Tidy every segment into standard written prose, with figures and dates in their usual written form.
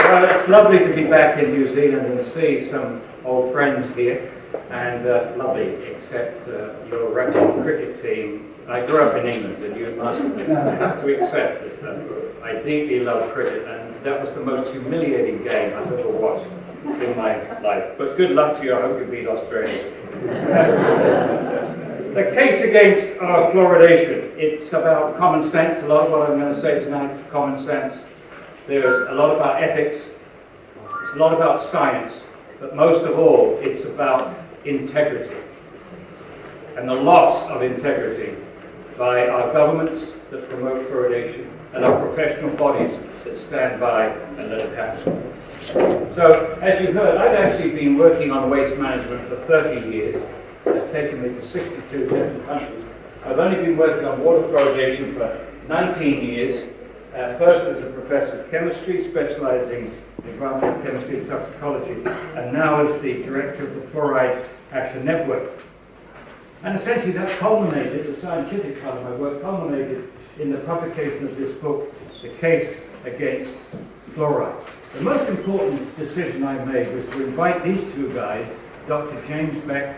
Well, it's lovely to be back in New Zealand and see some old friends here. And lovely, except your rugby cricket team. I grew up in England, and you must have to accept that I deeply love cricket, and that was the most humiliating game I've ever watched in my life. But good luck to you. I hope you beat Australia. The case against fluoridation. It's about common sense. A lot of what I'm going to say tonight is common sense. There's a lot about ethics. It's a lot about science. But most of all, it's about integrity and the loss of integrity by our governments that promote fluoridation and our professional bodies that stand by and let it happen. So, as you heard, I've actually been working on waste management for 30 years. It's taken me to 62 different countries. I've only been working on water fluoridation for 19 years. First as a professor of chemistry, specializing in environmental chemistry and toxicology, and now as the director of the Fluoride Action Network. And essentially that culminated, the scientific part of my work culminated in the publication of this book, The Case Against Fluoride. The most important decision I made was to invite these two guys, Dr. James Beck,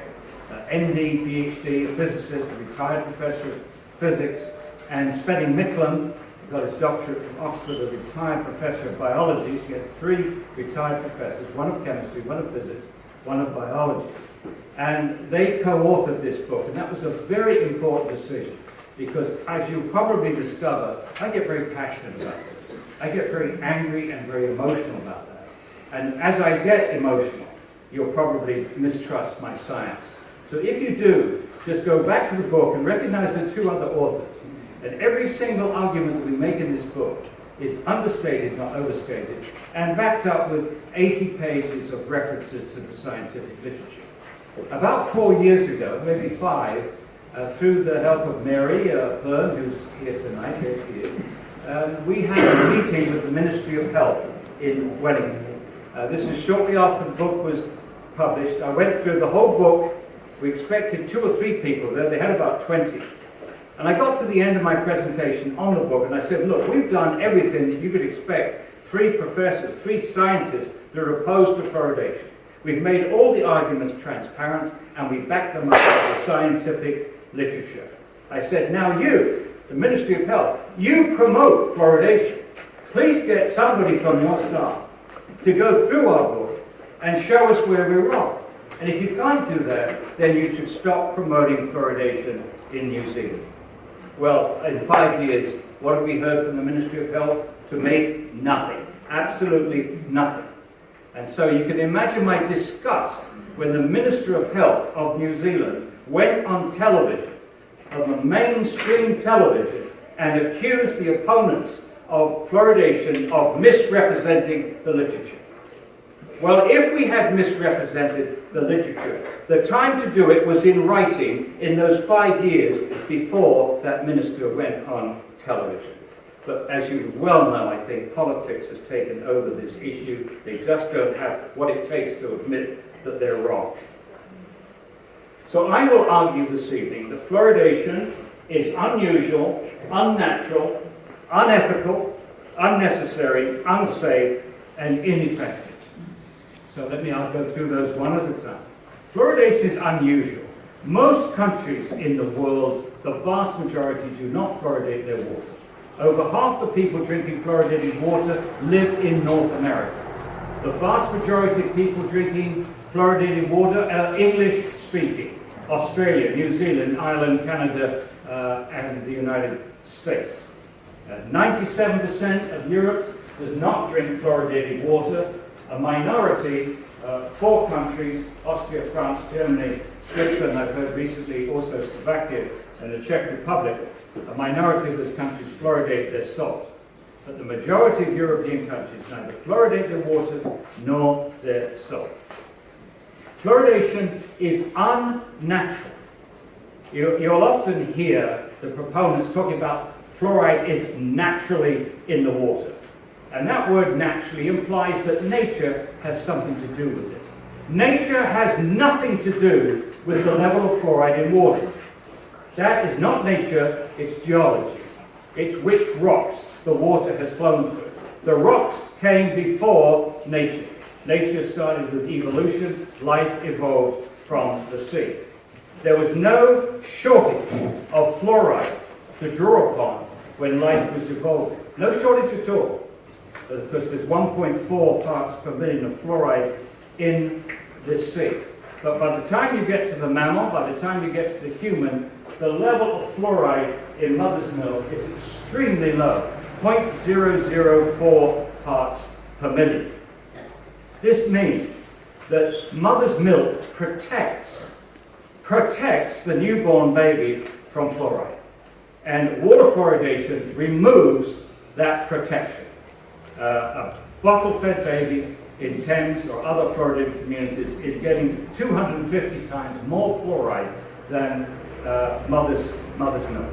MD, PhD, a physicist, a retired professor of physics, and Spenny Micklem, got his doctorate from Oxford, a retired professor of biology. She had 3 retired professors, one of chemistry, one of physics, one of biology. And they co-authored this book, and that was a very important decision, because as you'll probably discover, I get very passionate about this. I get very angry and very emotional about that. And as I get emotional, you'll probably mistrust my science. So if you do, just go back to the book and recognize the 2 other authors. And every single argument that we make in this book is understated, not overstated, and backed up with 80 pages of references to the scientific literature. About 4 years ago, maybe 5, through the help of Mary Byrne, who's here tonight, here she is, we had a meeting with the Ministry of Health in Wellington. This is shortly after the book was published. I went through the whole book. We expected 2 or 3 people there. They had about 20. And I got to the end of my presentation on the book, and I said, look, we've done everything that you could expect. 3 professors, 3 scientists that are opposed to fluoridation. We've made all the arguments transparent, and we backed them up with the scientific literature. I said, now you, the Ministry of Health, you promote fluoridation. Please get somebody from your staff to go through our book and show us where we're wrong. And if you can't do that, then you should stop promoting fluoridation in New Zealand. Well, in 5 years, what have we heard from the Ministry of Health? To make nothing. Absolutely nothing. And so you can imagine my disgust when the Minister of Health of New Zealand went on television, on the mainstream television, and accused the opponents of fluoridation of misrepresenting the literature. Well, if we had misrepresented the literature, the time to do it was in writing in those 5 years before that minister went on television. But as you well know, I think politics has taken over this issue. They just don't have what it takes to admit that they're wrong. So I will argue this evening that fluoridation is unusual, unnatural, unethical, unnecessary, unsafe, and ineffective. So I'll go through those one at a time. Fluoridation is unusual. Most countries in the world, the vast majority, do not fluoridate their water. Over half the people drinking fluoridated water live in North America. The vast majority of people drinking fluoridated water are English-speaking. Australia, New Zealand, Ireland, Canada, and the United States. 97% of Europe does not drink fluoridated water. A minority, 4 countries, Austria, France, Germany, Switzerland, I've heard recently also Slovakia and the Czech Republic, a minority of those countries fluoridate their salt. But the majority of European countries neither fluoridate their water nor their salt. Fluoridation is unnatural. You'll often hear the proponents talking about fluoride is naturally in the water. And that word naturally implies that nature has something to do with it. Nature has nothing to do with the level of fluoride in water. That is not nature, it's geology. It's which rocks the water has flown through. The rocks came before nature. Nature started with evolution, life evolved from the sea. There was no shortage of fluoride to draw upon when life was evolving. No shortage at all, because there's 1.4 parts per million of fluoride in this sea. But by the time you get to the mammal, by the time you get to the human, the level of fluoride in mother's milk is extremely low, 0.004 parts per million. This means that mother's milk protects the newborn baby from fluoride. And water fluoridation removes that protection. A bottle-fed baby in Thames or other fluoridated communities is getting 250 times more fluoride than mother's milk.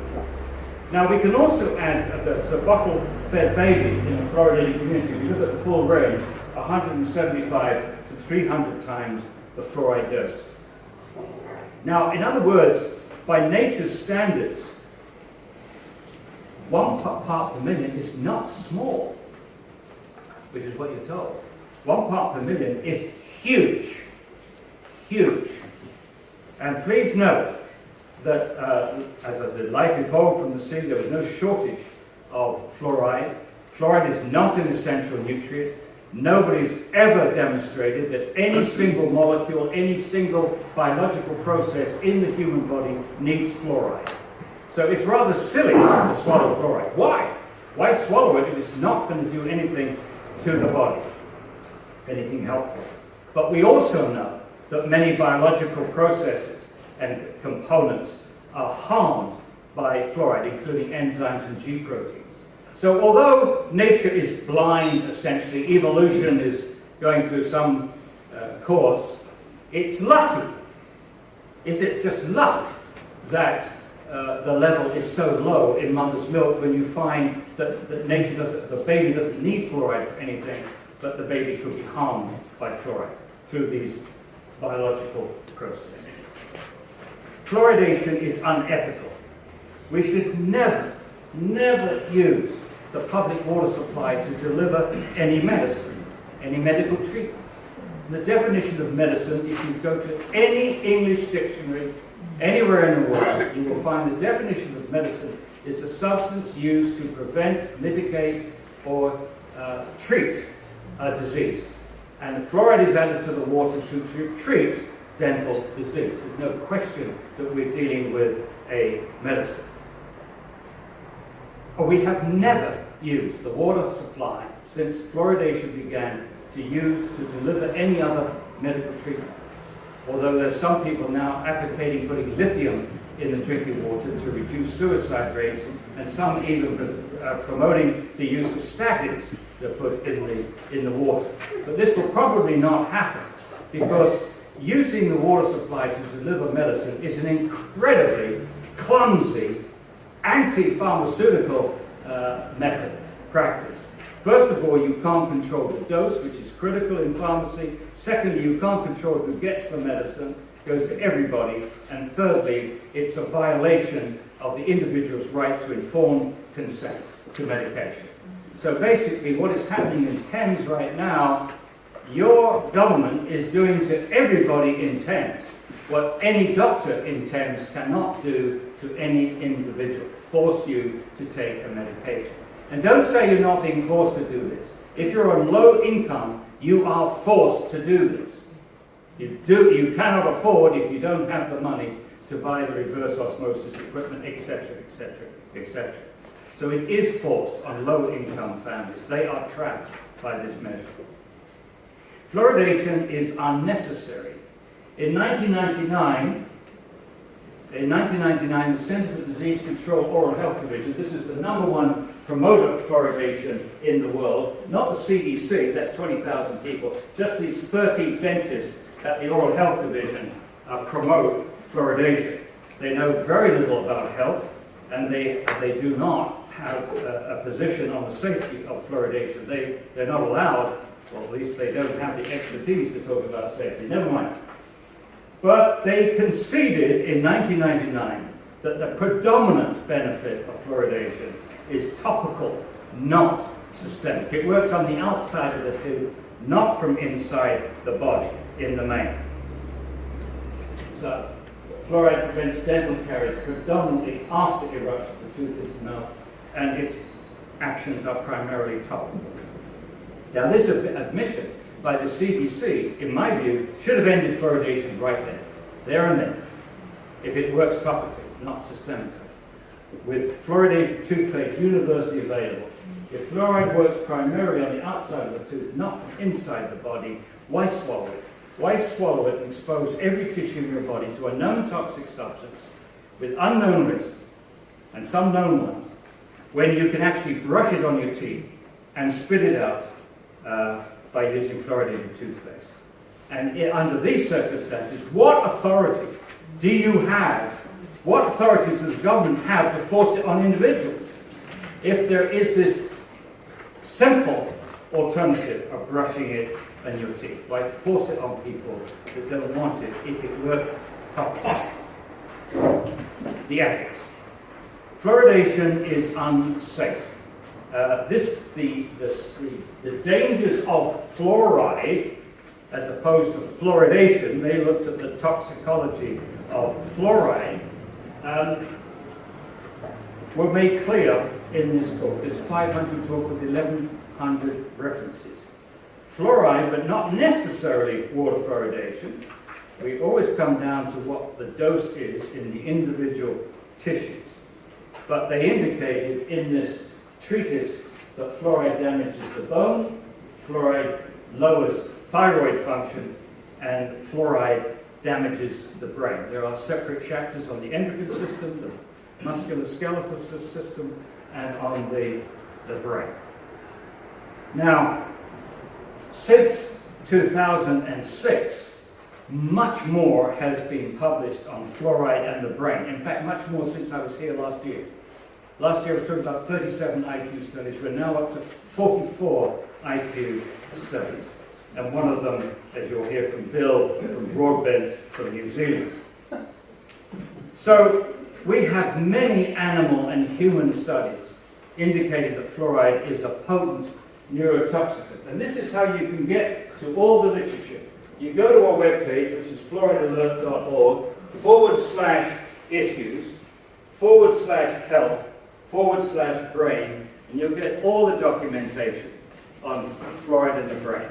Now we can also add a bottle-fed baby in a fluoridated community. If you look at the full range, 175 to 300 times the fluoride dose. Now, in other words, by nature's standards, 1 part per million is not small, which is what you're told. 1 part per million is huge, huge. And please note that, as I said, life evolved from the sea. There was no shortage of fluoride. Fluoride is not an essential nutrient. Nobody's ever demonstrated that any single molecule, any single biological process in the human body needs fluoride. So it's rather silly to swallow fluoride. Why? Why swallow it if it's not going to do anything to the body, anything helpful? But we also know that many biological processes and components are harmed by fluoride, including enzymes and G proteins. So although nature is blind, essentially, evolution is going through some course, it's lucky. Is it just luck that the level is so low in mother's milk when you find that the baby doesn't need fluoride for anything, but the baby could be harmed by fluoride through these biological processes. Fluoridation is unethical. We should never use the public water supply to deliver any medicine, any medical treatment. The definition of medicine, if you go to any English dictionary anywhere in the world, you will find the definition of medicine is a substance used to prevent, mitigate, or treat a disease. And fluoride is added to the water to treat dental disease. There's no question that we're dealing with a medicine. We have never used the water supply since fluoridation began to deliver any other medical treatment. Although there's some people now advocating putting lithium in the drinking water to reduce suicide rates, and some even promoting the use of statins to put in the water. But this will probably not happen because using the water supply to deliver medicine is an incredibly clumsy, anti-pharmaceutical practice. First of all, you can't control the dose, which is critical in pharmacy. Secondly, you can't control who gets the medicine. It goes to everybody. And thirdly, it's a violation of the individual's right to informed consent to medication. So basically, what is happening in Thames right now, your government is doing to everybody in Thames what any doctor in Thames cannot do to any individual. Force you to take a medication. And don't say you're not being forced to do this. If you're on low income, you are forced to do this. You cannot afford, if you don't have the money, to buy the reverse osmosis equipment, etc., etc., etc. So it is forced on low income families. They are trapped by this measure. Fluoridation is unnecessary. In 1999, the Center for Disease Control Oral Health Division, this is the #1 promoter of fluoridation in the world, not the CDC, that's 20,000 people, just these 30 dentists at the Oral Health Division promote fluoridation. They know very little about health, and they do not have a position on the safety of fluoridation. They're not allowed, or at least they don't have the expertise to talk about safety. Never mind. But they conceded in 1999 that the predominant benefit of fluoridation is topical not systemic. It works on the outside of the tooth, not from inside the body in the main. So, fluoride prevents dental caries predominantly after eruption of the tooth into mouth, and its actions are primarily topical. Now, this admission by the CDC, in my view, should have ended fluoridation right there and then, if it works topically, not systemically. With fluoridated toothpaste universally available, if fluoride works primarily on the outside of the tooth, not from inside the body, why swallow it? Why swallow it and expose every tissue in your body to a known toxic substance with unknown risks, and some known ones, when you can actually brush it on your teeth and spit it out by using fluoridated toothpaste? And under these circumstances, what authority do you have, what authorities does the government have to force it on individuals if there is this simple alternative of brushing it on your teeth? Why force it on people that don't want it if it works topically? The ethics. Fluoridation is unsafe. The dangers of fluoride, as opposed to fluoridation, they looked at the toxicology of fluoride, were made clear in this book. This 500 book with 1,100 references. Fluoride, but not necessarily water fluoridation. We always come down to what the dose is in the individual tissues. But they indicated in this treatise that fluoride damages the bone, fluoride lowers thyroid function, and fluoride damages the brain. There are separate chapters on the endocrine system, the musculoskeletal system, and on the brain. Now, since 2006, much more has been published on fluoride and the brain. In fact, much more since I was here last year. Last year I was talking about 37 IQ studies. We're now up to 44 IQ studies. And one of them, as you'll hear from Bill, from Broadbent from New Zealand. So we have many animal and human studies indicating that fluoride is a potent neurotoxicant. And this is how you can get to all the literature. You go to our webpage, which is fluoridealert.org/issues/health/brain, and you'll get all the documentation on fluoride in the brain.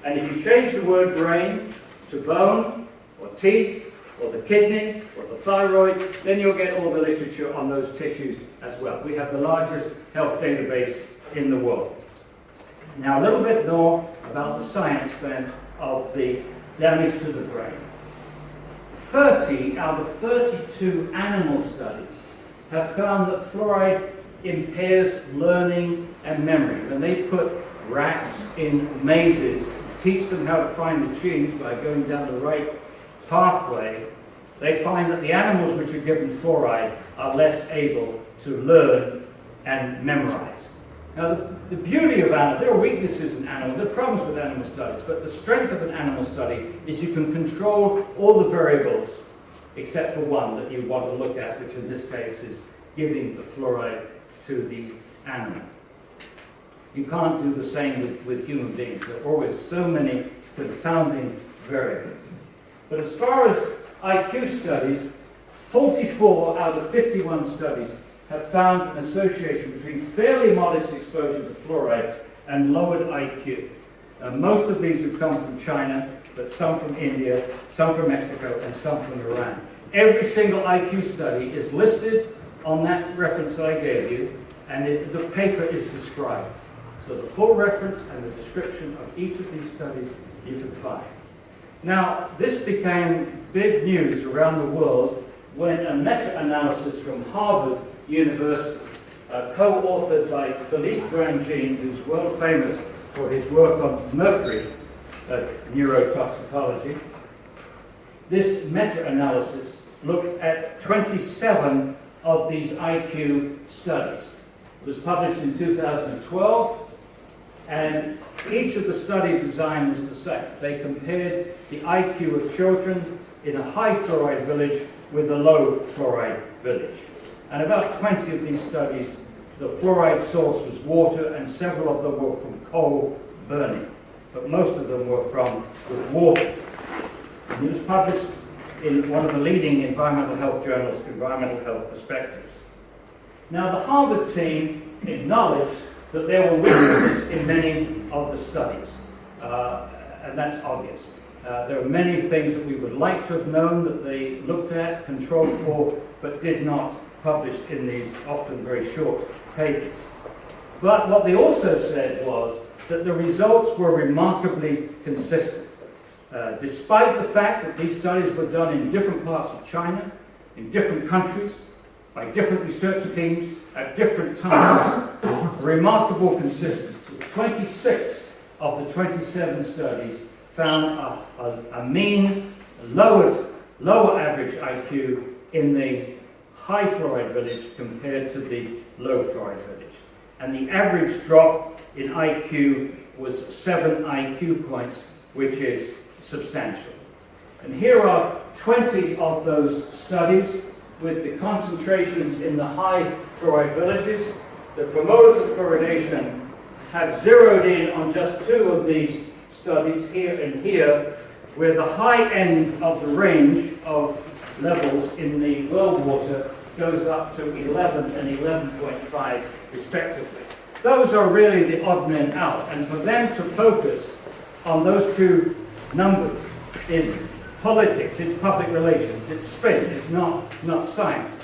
And if you change the word brain to bone, or teeth, or the kidney, or the thyroid, then you'll get all the literature on those tissues as well. We have the largest health database in the world. Now, a little bit more about the science then of the damage to the brain. 30 out of 32 animal studies have found that fluoride impairs learning and memory. When they put rats in mazes, teach them how to find the cheese by going down the right pathway, they find that the animals which are given fluoride are less able to learn and memorize. Now, the beauty of animals, there are weaknesses in animals, there are problems with animal studies, but the strength of an animal study is you can control all the variables except for one that you want to look at, which in this case is giving the fluoride to the animal. You can't do the same with human beings. There are always so many confounding variables. But as far as IQ studies, 44 out of 51 studies have found an association between fairly modest exposure to fluoride and lowered IQ. Most of these have come from China, but some from India, some from Mexico, and some from Iran. Every single IQ study is listed on that reference that I gave you, and the paper is described. So the full reference and the description of each of these studies you can find. Now, this became big news around the world when a meta-analysis from Harvard University, co-authored by Philippe Grandjean, who's world famous for his work on mercury neurotoxicology. This meta-analysis looked at 27 of these IQ studies. It was published in 2012, and each of the study design was the same. They compared the IQ of children in a high fluoride village with a low fluoride village. And about 20 of these studies the fluoride source was water, and several of them were from coal burning. But most of them were from water. And it was published in one of the leading environmental health journals, Environmental Health Perspectives. Now, the Harvard team acknowledged that there were weaknesses in many of the studies, and that's obvious. There are many things that we would like to have known that they looked at, controlled for, but did not publish in these often very short papers. But what they also said was that the results were remarkably consistent. Despite the fact that these studies were done in different parts of China, in different countries, by different research teams, at different times, remarkable consistency. 26 of the 27 studies found a mean, lower average IQ in the high fluoride village compared to the low fluoride village. And the average drop in IQ was 7 IQ points, which is substantial. And here are 20 of those studies with the concentrations in the high fluoride villages. The promoters of fluoridation have zeroed in on just 2 of these studies, here and here, where the high end of the range of levels in the well water goes up to 11 and 11.5 respectively. Those are really the odd men out, and for them to focus on those 2 numbers is politics, it's public relations, it's spin, it's not science.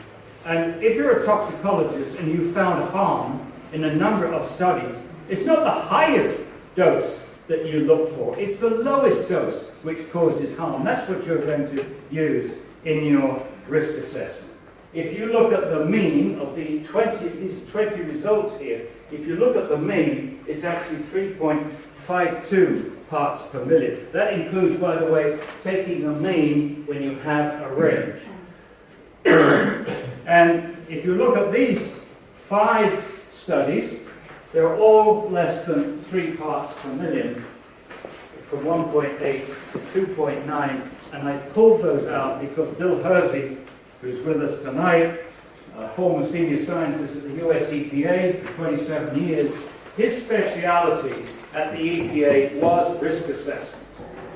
And if you're a toxicologist and you found harm in a number of studies, it's not the highest dose that you look for, it's the lowest dose which causes harm. That's what you're going to use in your risk assessment. If you look at the mean of these 20 results here, if you look at the mean, it's actually 3.52 parts per million. That includes, by the way, taking the mean when you have a range. And if you look at these 5 studies, they're all less than 3 parts per million, from 1.8 to 2.9, and I pulled those out because Bill Hirzy, who's with us tonight, a former senior scientist at the US EPA for 27 years, his speciality at the EPA was risk assessment.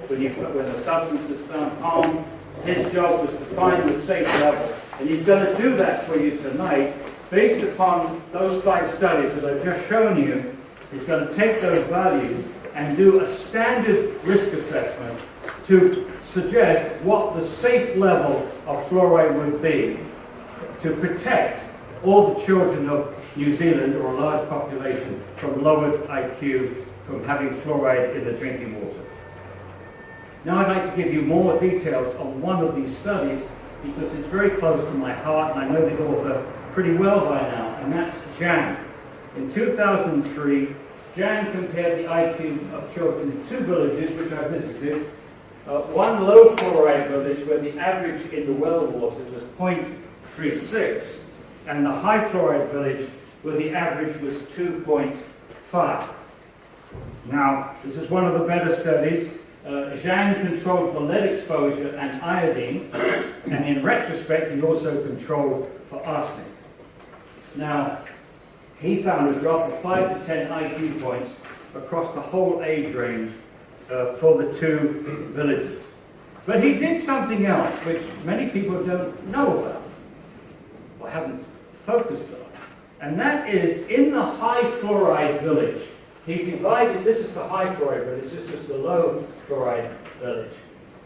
When the substance is done harm, his job was to find the safe level. And he's going to do that for you tonight, based upon those 5 studies that I've just shown you. He's going to take those values and do a standard risk assessment to suggest what the safe level of fluoride would be to protect all the children of New Zealand, or a large population, from lowered IQ from having fluoride in the drinking water. Now I'd like to give you more details on one of these studies because it's very close to my heart and I know the author pretty well by now, and that's Zhang. In 2003, Zhang compared the IQ of children in 2 villages which I visited. One low fluoride village where the average in the well water was 0.36, and the high fluoride village where the average was 2.5. Now, this is one of the better studies. Zhang controlled for lead exposure and iodine, and in retrospect, he also controlled for arsenic. Now, he found a drop of 5 to 10 IQ points across the whole age range for the 2 villages. But he did something else which many people don't know about, or haven't focused on. And that is, in the high fluoride village, he divided, this is the high fluoride village, this is the low fluoride village.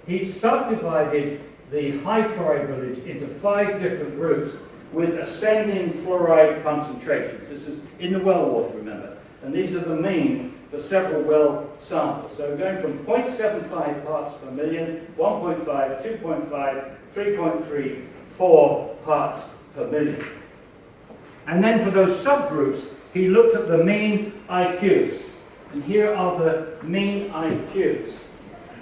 He subdivided the high fluoride village into 5 different groups with ascending fluoride concentrations. This is in the well water, remember. And these are the mean for several well samples. So we're going from 0.75 parts per million, 1.5, 2.5, 3.3, 4 parts per million. And then for those subgroups, he looked at the mean IQs. And here are the mean IQs.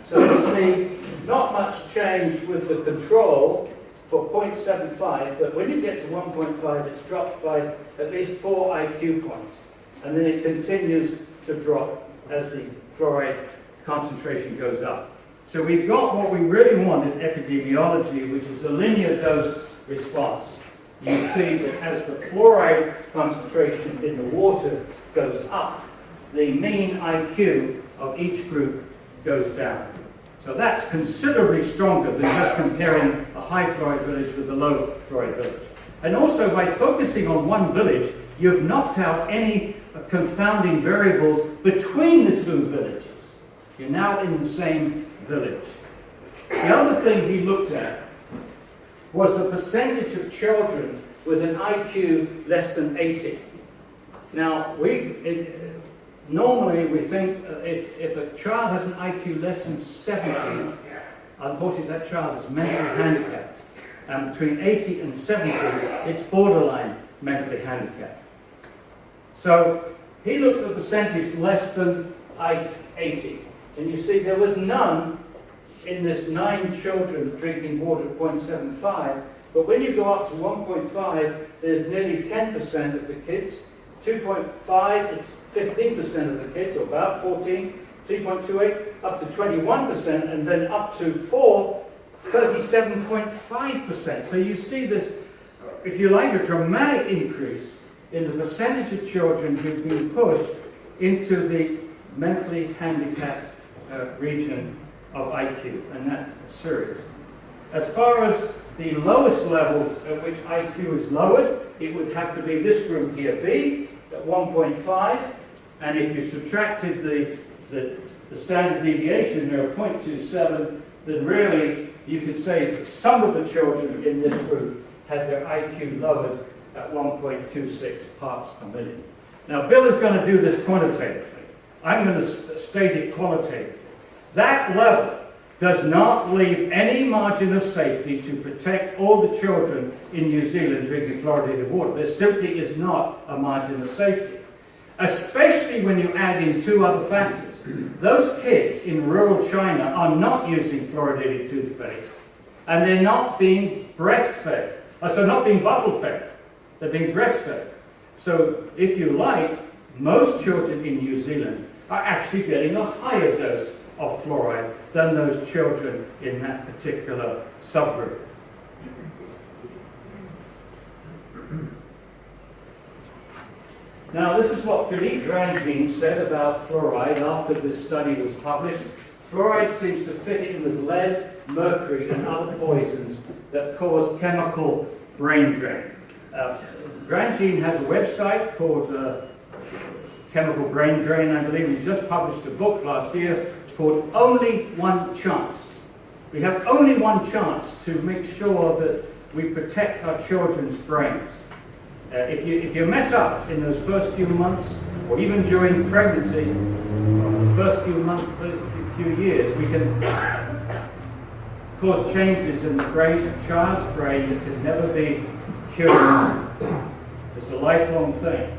So you see, not much change with the control for 0.75, but when you get to 1.5, it's dropped by at least 4 IQ points. And then it continues to drop as the fluoride concentration goes up. So we've got what we really want in epidemiology, which is a linear dose response. you see that as the fluoride concentration in the water goes up, the mean IQ of each group goes down. So that's considerably stronger than just comparing a high fluoride village with a low fluoride village. And also, by focusing on one village, you've knocked out any confounding variables between the two villages. You're now in the same village. The other thing he looked at was the percentage of children with an IQ less than 80. Now, normally we think if a child has an IQ less than 70, unfortunately that child is mentally handicapped. And between 80 and 70, it's borderline mentally handicapped. So he looked at the percentage less than 80. And you see there was none in this 9 children drinking water at 0.75. But when you go up to 1.5, there's nearly 10% of the kids. 2.5, it's 15% of the kids, or about 14. 3.28, up to 21%, and then up to 4, 37.5%. So you see this, if you like, a dramatic increase in the percentage of children who've been pushed into the mentally handicapped region of IQ, and that's serious. As far as the lowest levels at which IQ is lowered, it would have to be this group here, B, at 1.5, and if you subtracted the standard deviation there of 0.27, then really you could say that some of the children in this group had their IQ lowered at 1.26 parts per million. Now, Bill is going to do this quantitatively. I'm going to state it qualitatively. That level does not leave any margin of safety to protect all the children in New Zealand drinking fluoridated water. There simply is not a margin of safety, especially when you add in 2 other factors. Those kids in rural China are not using fluoridated toothpaste, and they're not being breastfed. So not being bottle fed, they're being breastfed. So if you like, most children in New Zealand are actually getting a higher dose of fluoride than those children in that particular subgroup. Now, this is what Philippe Grandjean said about fluoride after this study was published. Fluoride seems to fit in with lead, mercury, and other poisons that cause chemical brain drain. Grandjean has a website called Chemical Brain Drain, I believe. He just published a book last year called Only One Chance. We have only one chance to make sure that we protect our children's brains. If you mess up in those first few months, or even during pregnancy, the first few months, few years, we can cause changes in the brain, a child's brain that can never be cured. It's a lifelong thing.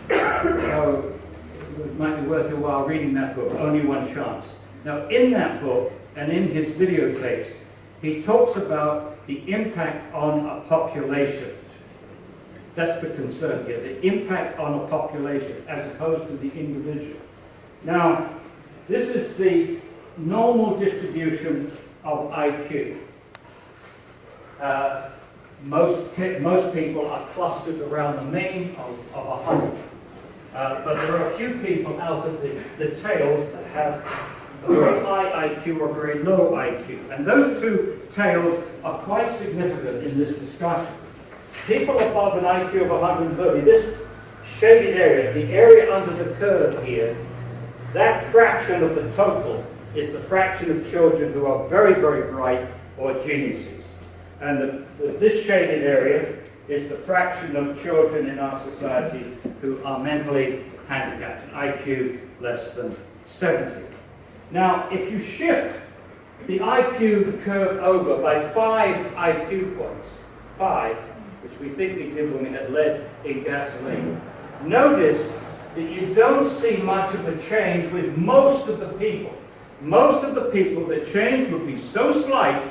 So it might be worth your while reading that book, Only One Chance. Now, in that book, and in his videotapes, he talks about the impact on a population. That's the concern here, the impact on a population as opposed to the individual. Now, this is the normal distribution of IQ. Most people are clustered around the mean of 100. But there are a few people out of the tails that have a very high IQ or very low IQ. And those 2 tails are quite significant in this discussion. People above an IQ of 130, this shaded area, the area under the curve here, that fraction of the total is the fraction of children who are very, very bright or geniuses. And this shaded area is the fraction of children in our society who are mentally handicapped, an IQ less than 70. Now, if you shift the IQ curve over by 5 IQ points, 5, which we think we did when we had lead in gasoline, notice that you don't see much of a change with most of the people. Most of the people, the change would be so slight,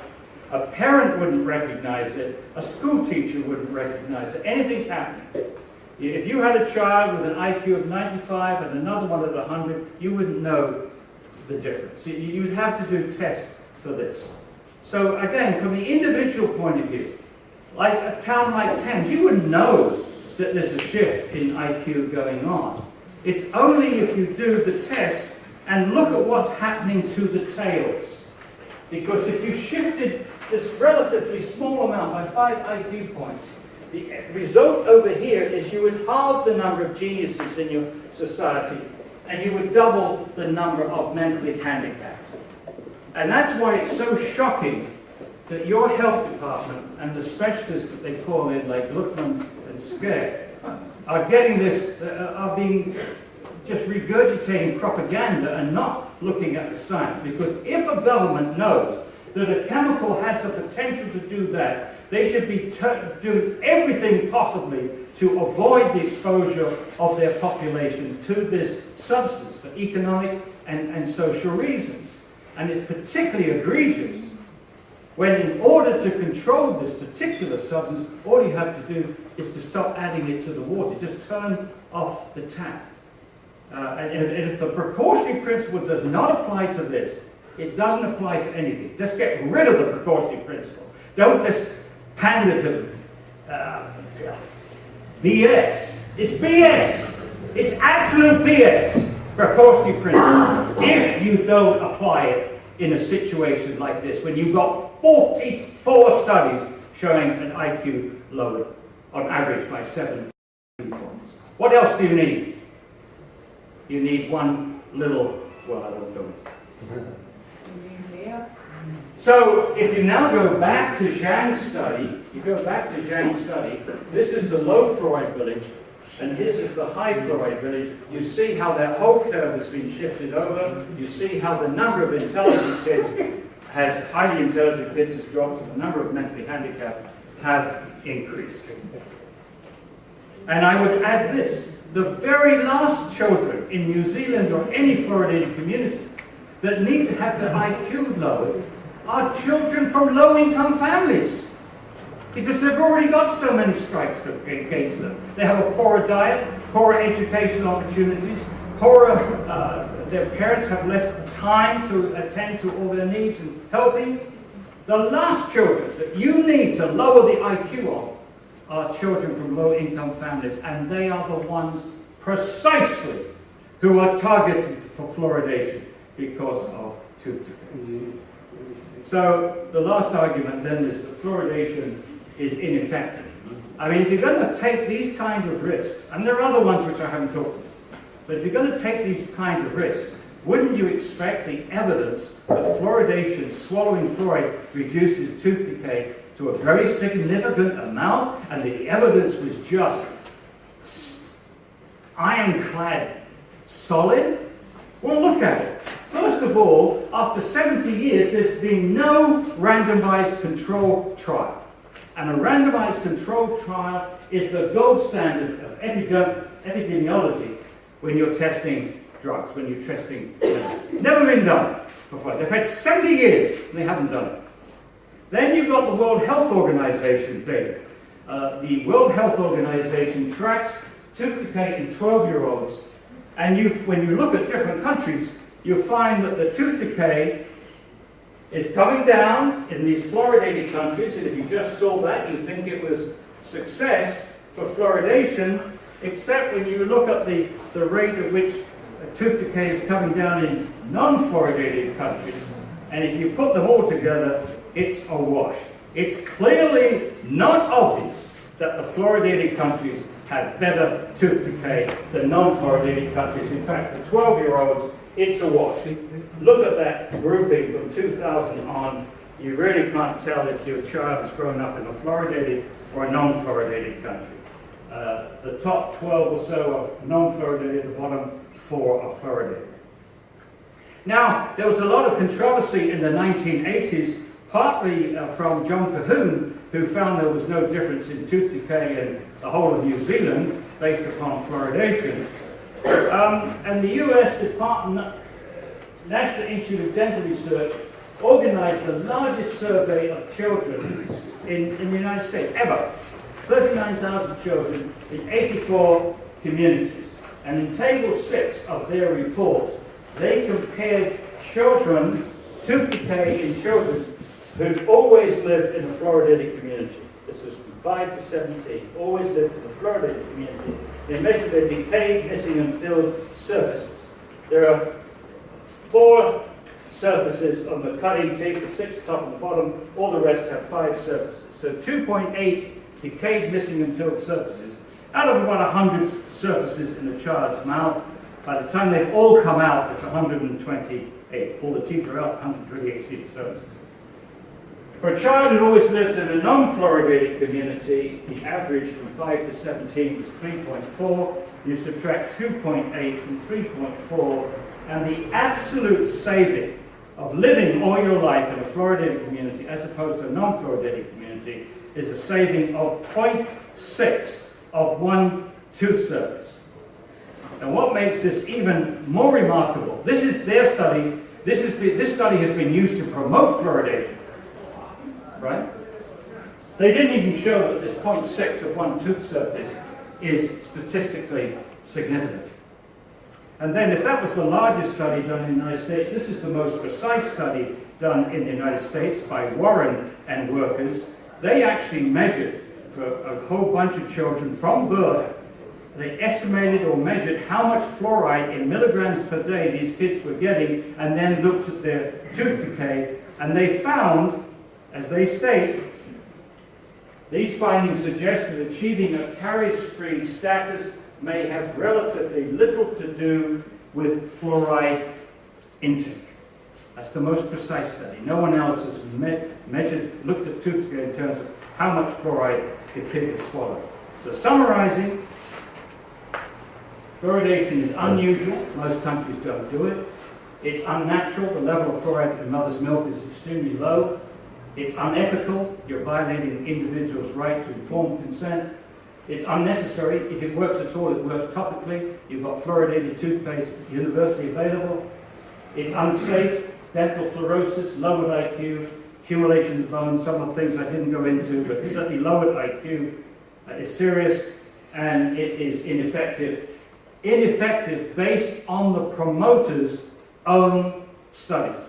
a parent wouldn't recognize it, a school teacher wouldn't recognize it, anything's happening. If you had a child with an IQ of 95 and another one at 100, you wouldn't know the difference. You'd have to do tests for this. So again, from the individual point of view, like a town like Thames, you would know that there's a shift in IQ going on. It's only if you do the test and look at what's happening to the tails. Because if you shifted this relatively small amount by 5 IQ points, the result over here is you would halve the number of geniuses in your society, and you would double the number of mentally handicapped. And that's why it's so shocking that your health department and the specialists that they call in, like Luckman and Skeck, are getting this, are being just regurgitating propaganda and not looking at the science. Because if a government knows that a chemical has the potential to do that, they should be doing everything possibly to avoid the exposure of their population to this substance for economic and social reasons. And it's particularly egregious when, in order to control this particular substance, all you have to do is to stop adding it to the water. Just turn off the tap. And if the precautionary principle does not apply to this, it doesn't apply to anything. Just get rid of the precautionary principle. Don't just pander to BS. It's BS. It's absolute BS. Precautionary principle. If you don't apply it in a situation like this, when you've got 44 studies showing an IQ lowered on average by 7 points. What else do you need? You need one little, well, I won't go into it. So if you now go back to Zhang's study, this is the low fluoride village, and this is the high fluoride village. You see how that whole curve has been shifted over. You see how the number of intelligent kids has, highly intelligent kids has dropped, and the number of mentally handicapped have increased. And I would add this, the very last children in New Zealand or any fluoridated community that need to have their IQ lowered are children from low-income families, because they've already got so many strikes against them. They have a poorer diet, poorer educational opportunities, poorer, their parents have less time to attend to all their needs and helping. The last children that you need to lower the IQ of are children from low-income families, and they are the ones precisely who are targeted for fluoridation because of tooth decay. So the last argument then is that fluoridation is ineffective. I mean, if you're going to take these kind of risks, and there are other ones which I haven't talked about, but if you're going to take these kind of risks, wouldn't you expect the evidence that fluoridation, swallowing fluoride, reduces tooth decay to a very significant amount, and the evidence was just ironclad solid? Well, look at it. First of all, after 70 years, there's been no randomized control trial. And a randomized control trial is the gold standard of epidemiology when you're testing drugs, when you're testing never been done before. They've had 70 years and they haven't done it. Then you've got the World Health Organization data. The World Health Organization tracks tooth decay in 12-year-olds, and when you look at different countries, you find that the tooth decay is coming down in these fluoridated countries, and if you just saw that, you think it was success for fluoridation, except when you look at the rate at which tooth decay is coming down in non-fluoridated countries, and if you put them all together, it's a wash. It's clearly not obvious that the fluoridated countries had better tooth decay than non-fluoridated countries. In fact, for 12-year-olds, it's a wash. Look at that grouping from 2000 on. You really can't tell if your child has grown up in a fluoridated or a non-fluoridated country. The top 12 or so are non-fluoridated, the bottom 4 are fluoridated. Now, there was a lot of controversy in the 1980s, partly from John Cahoon, who found there was no difference in tooth decay in the whole of New Zealand based upon fluoridation. And the US National Institute of Dental Research organized the largest survey of children in the United States ever. 39,000 children in 84 communities. And in Table 6 of their report, they compared children, tooth decay in children who've always lived in a fluoridated community. This is 5 to 17, always lived in the fluoridated community. They measured their decayed, missing, and filled surfaces. There are 4 surfaces on the cutting teeth, the 6 top and the bottom. All the rest have 5 surfaces. So 2.8 decayed, missing, and filled surfaces out of about 100 surfaces in the child's mouth. By the time they've all come out, it's 128. All the teeth are out, 128 surfaces. For a child who'd always lived in a non-fluoridated community, the average from 5 to 17 was 3.4. You subtract 2.8 from 3.4, and the absolute saving of living all your life in a fluoridated community as opposed to a non-fluoridated community is a saving of 0.6 of one tooth surface. And what makes this even more remarkable, this is their study, this study has been used to promote fluoridation, right? They didn't even show that this 0.6 of one tooth surface is statistically significant. And then if that was the largest study done in the United States, this is the most precise study done in the United States by Warren and workers. They actually measured for a whole bunch of children from birth. They estimated or measured how much fluoride in milligrams per day these kids were getting, and then looked at their tooth decay, and they found, as they state, these findings suggest that achieving a caries-free status may have relatively little to do with fluoride intake. That's the most precise study. No one else has looked at tooth decay in terms of how much fluoride the kid has swallowed. So summarizing, fluoridation is unusual. Most countries don't do it. It's unnatural. The level of fluoride in mother's milk is extremely low. It's unethical. You're violating the individual's right to informed consent. It's unnecessary. If it works at all, it works topically. You've got fluoridated toothpaste universally available. It's unsafe. Dental fluorosis, lowered IQ, accumulation of bone, some of the things I didn't go into, but certainly lowered IQ is serious, and it is ineffective. Ineffective based on the promoter's own studies.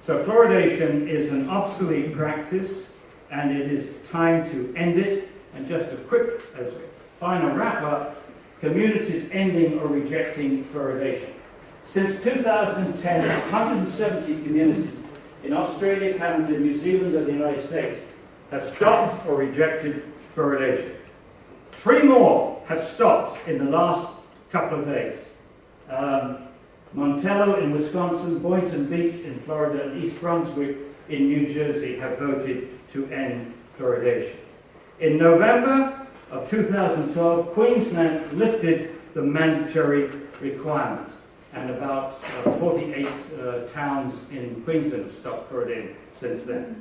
So fluoridation is an obsolete practice, and it is time to end it. And just a quick, as a final wrap-up, communities ending or rejecting fluoridation. Since 2010, 170 communities in Australia, Canada, New Zealand, and the United States have stopped or rejected fluoridation. 3 more have stopped in the last couple of days. Montello in Wisconsin, Boynton Beach in Florida, and East Brunswick in New Jersey have voted to end fluoridation. In November of 2012, Queensland lifted the mandatory requirement, and about 48 towns in Queensland have stopped fluoridating since then.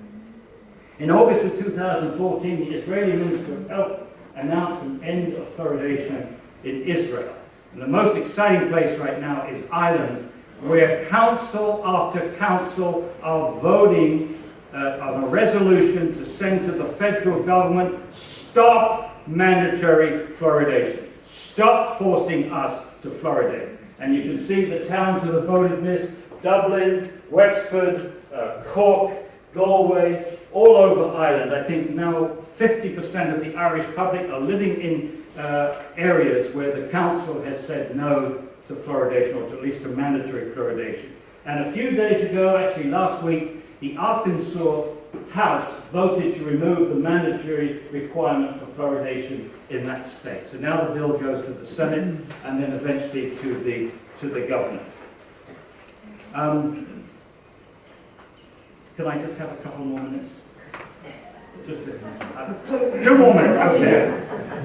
In August of 2014, the Israeli Minister of Health announced an end of fluoridation in Israel. And the most exciting place right now is Ireland, where council after council are voting on a resolution to send to the federal government, stop mandatory fluoridation. Stop forcing us to fluoridate. And you can see the towns that have voted this: Dublin, Wexford, Cork, Galway, all over Ireland. I think now 50% of the Irish public are living in areas where the council has said no to fluoridation, or at least to mandatory fluoridation. And a few days ago, actually last week, the Arkansas House voted to remove the mandatory requirement for fluoridation in that state. So now the bill goes to the Senate and then eventually to the governor. Can I just have a couple more minutes? Just 2 more minutes, okay.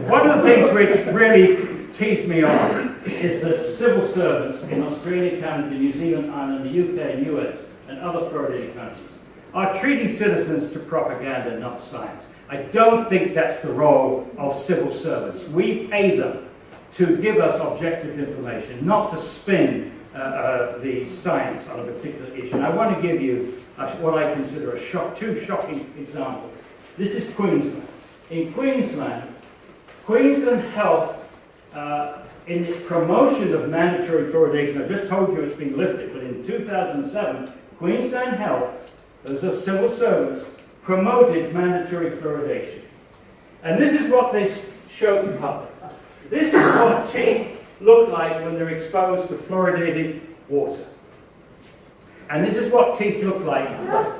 One of the things which really teased me off is that civil servants in Australia, Canada, New Zealand, Ireland, the UK and US and other fluoridated countries are treating citizens to propaganda, not science. I don't think that's the role of civil servants. We pay them to give us objective information, not to spin the science on a particular issue. And I want to give you what I consider two shocking examples. This is Queensland. In Queensland, Queensland Health, in its promotion of mandatory fluoridation, I just told you it's been lifted, but in 2007, Queensland Health, those are civil servants, promoted mandatory fluoridation. And this is what they showed the public. This is what teeth look like when they're exposed to fluoridated water. And this is what teeth look like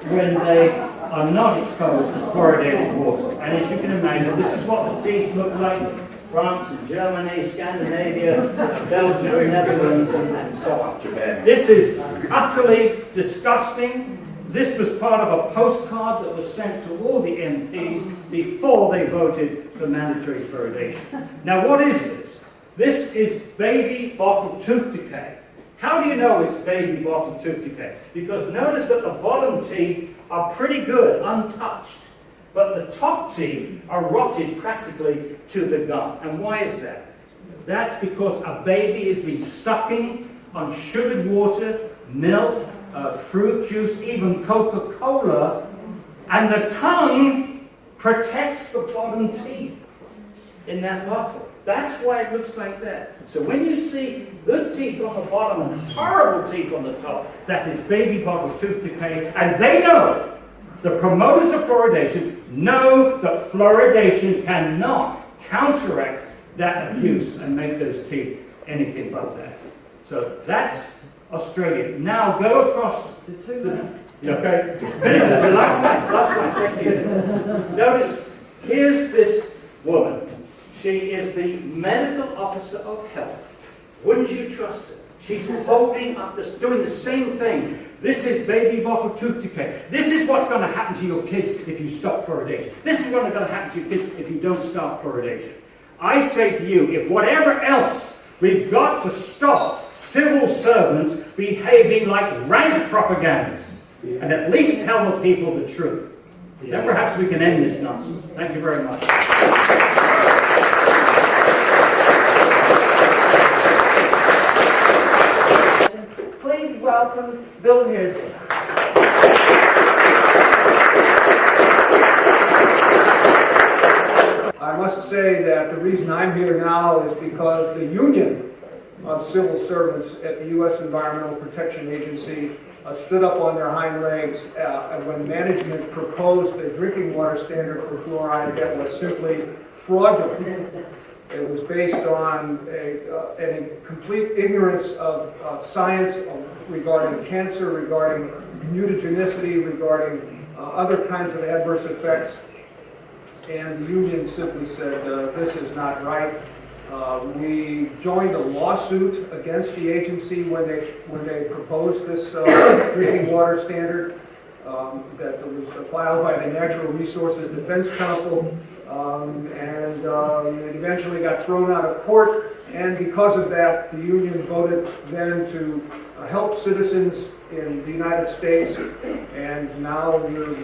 when they are not exposed to fluoridated water. And as you can imagine, this is what the teeth look like in France and Germany, Scandinavia, Belgium, Netherlands, and so on. This is utterly disgusting. This was part of a postcard that was sent to all the MPs before they voted for mandatory fluoridation. Now, what is this? This is baby bottle tooth decay. How do you know it's baby bottle tooth decay? Because notice that the bottom teeth are pretty good, untouched, but the top teeth are rotted practically to the gum. And why is that? That's because a baby has been sucking on sugared water, milk, fruit juice, even Coca-Cola, and the tongue protects the bottom teeth in that bottle. That's why it looks like that. So when you see good teeth on the bottom and horrible teeth on the top, that is baby bottle tooth decay, and they know, the promoters of fluoridation know that fluoridation cannot counteract that abuse and make those teeth anything but that. So that's Australia. Now go across to okay, finish this. Last line, thank you. Notice, here's this woman. She is the medical officer of health. Wouldn't you trust her? She's holding up this, doing the same thing. This is baby bottle tooth decay. This is what's going to happen to your kids if you stop fluoridation. This is what's going to happen to your kids if you don't stop fluoridation. I say to you, if whatever else, we've got to stop civil servants behaving like rank propagandists and at least tell the people the truth. Then perhaps we can end this nonsense. Thank you very much. Please welcome Bill Hirzy. I must say that the reason I'm here now is because the Union of Civil Servants at the U.S. Environmental Protection Agency stood up on their hind legs when management proposed a drinking water standard for fluoride that was simply fraudulent. It was based on a complete ignorance of science regarding cancer, regarding mutagenicity, regarding other kinds of adverse effects. And the union simply said, this is not right. We joined a lawsuit against the agency when they proposed this drinking water standard that was filed by the Natural Resources Defense Council, and it eventually got thrown out of court. And because of that, the union voted then to help citizens in the United States, and now we're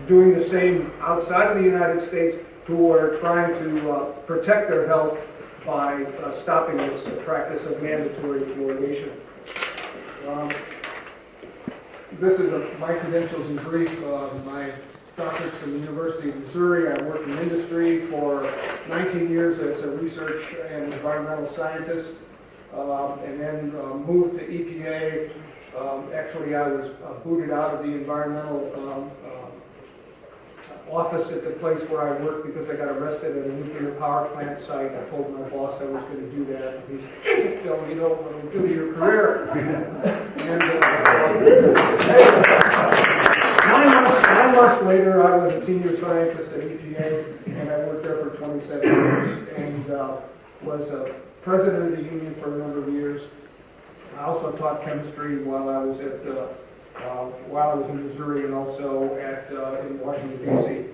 doing the same outside of the United States, who are trying to protect their health by stopping this practice of mandatory fluoridation. This is my credentials in brief. My doctorate's from the University of Missouri. I worked in industry for 19 years as a research and environmental scientist, and then moved to EPA. Actually, I was booted out of the environmental office at the place where I worked because I got arrested at a nuclear power plant site. I told my boss I was going to do that. And he said, "Jesus, Bill, you know what it'll do to your career." And 9 months later, I was a senior scientist at EPA, and I worked there for 27 years, and was president of the union for a number of years. I also taught chemistry while I was in Missouri and also in Washington, D.C.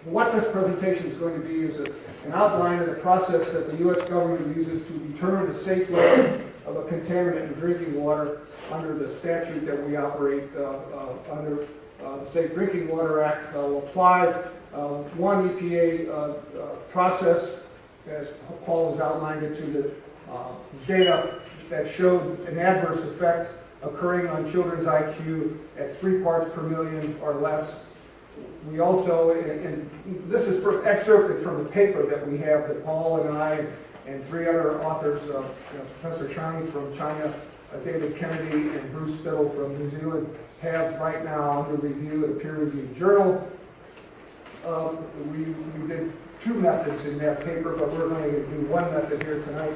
What this presentation is going to be is an outline of the process that the U.S. government uses to determine the safe level of a contaminant in drinking water under the statute that we operate under. The Safe Drinking Water Act will apply one EPA process, as Paul has outlined it, to the data that showed an adverse effect occurring on children's IQ at 3 parts per million or less. We also, and this is excerpted from the paper that we have that Paul and I and 3 other authors, Professor Chang from China, David Kennedy, and Bruce Spittle from New Zealand, have right now under review in a peer-reviewed journal. We did 2 methods in that paper, but we're going to do 1 method here tonight.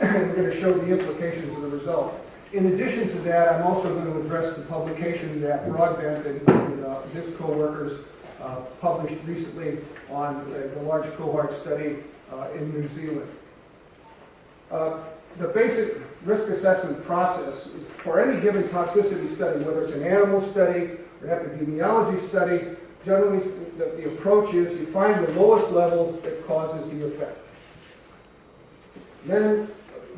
And we're going to show the implications of the result. In addition to that, I'm also going to address the publication that Broadbent and his co-workers published recently on the large cohort study in New Zealand. The basic risk assessment process for any given toxicity study, whether it's an animal study or an epidemiology study, generally the approach is you find the lowest level that causes the effect. Then,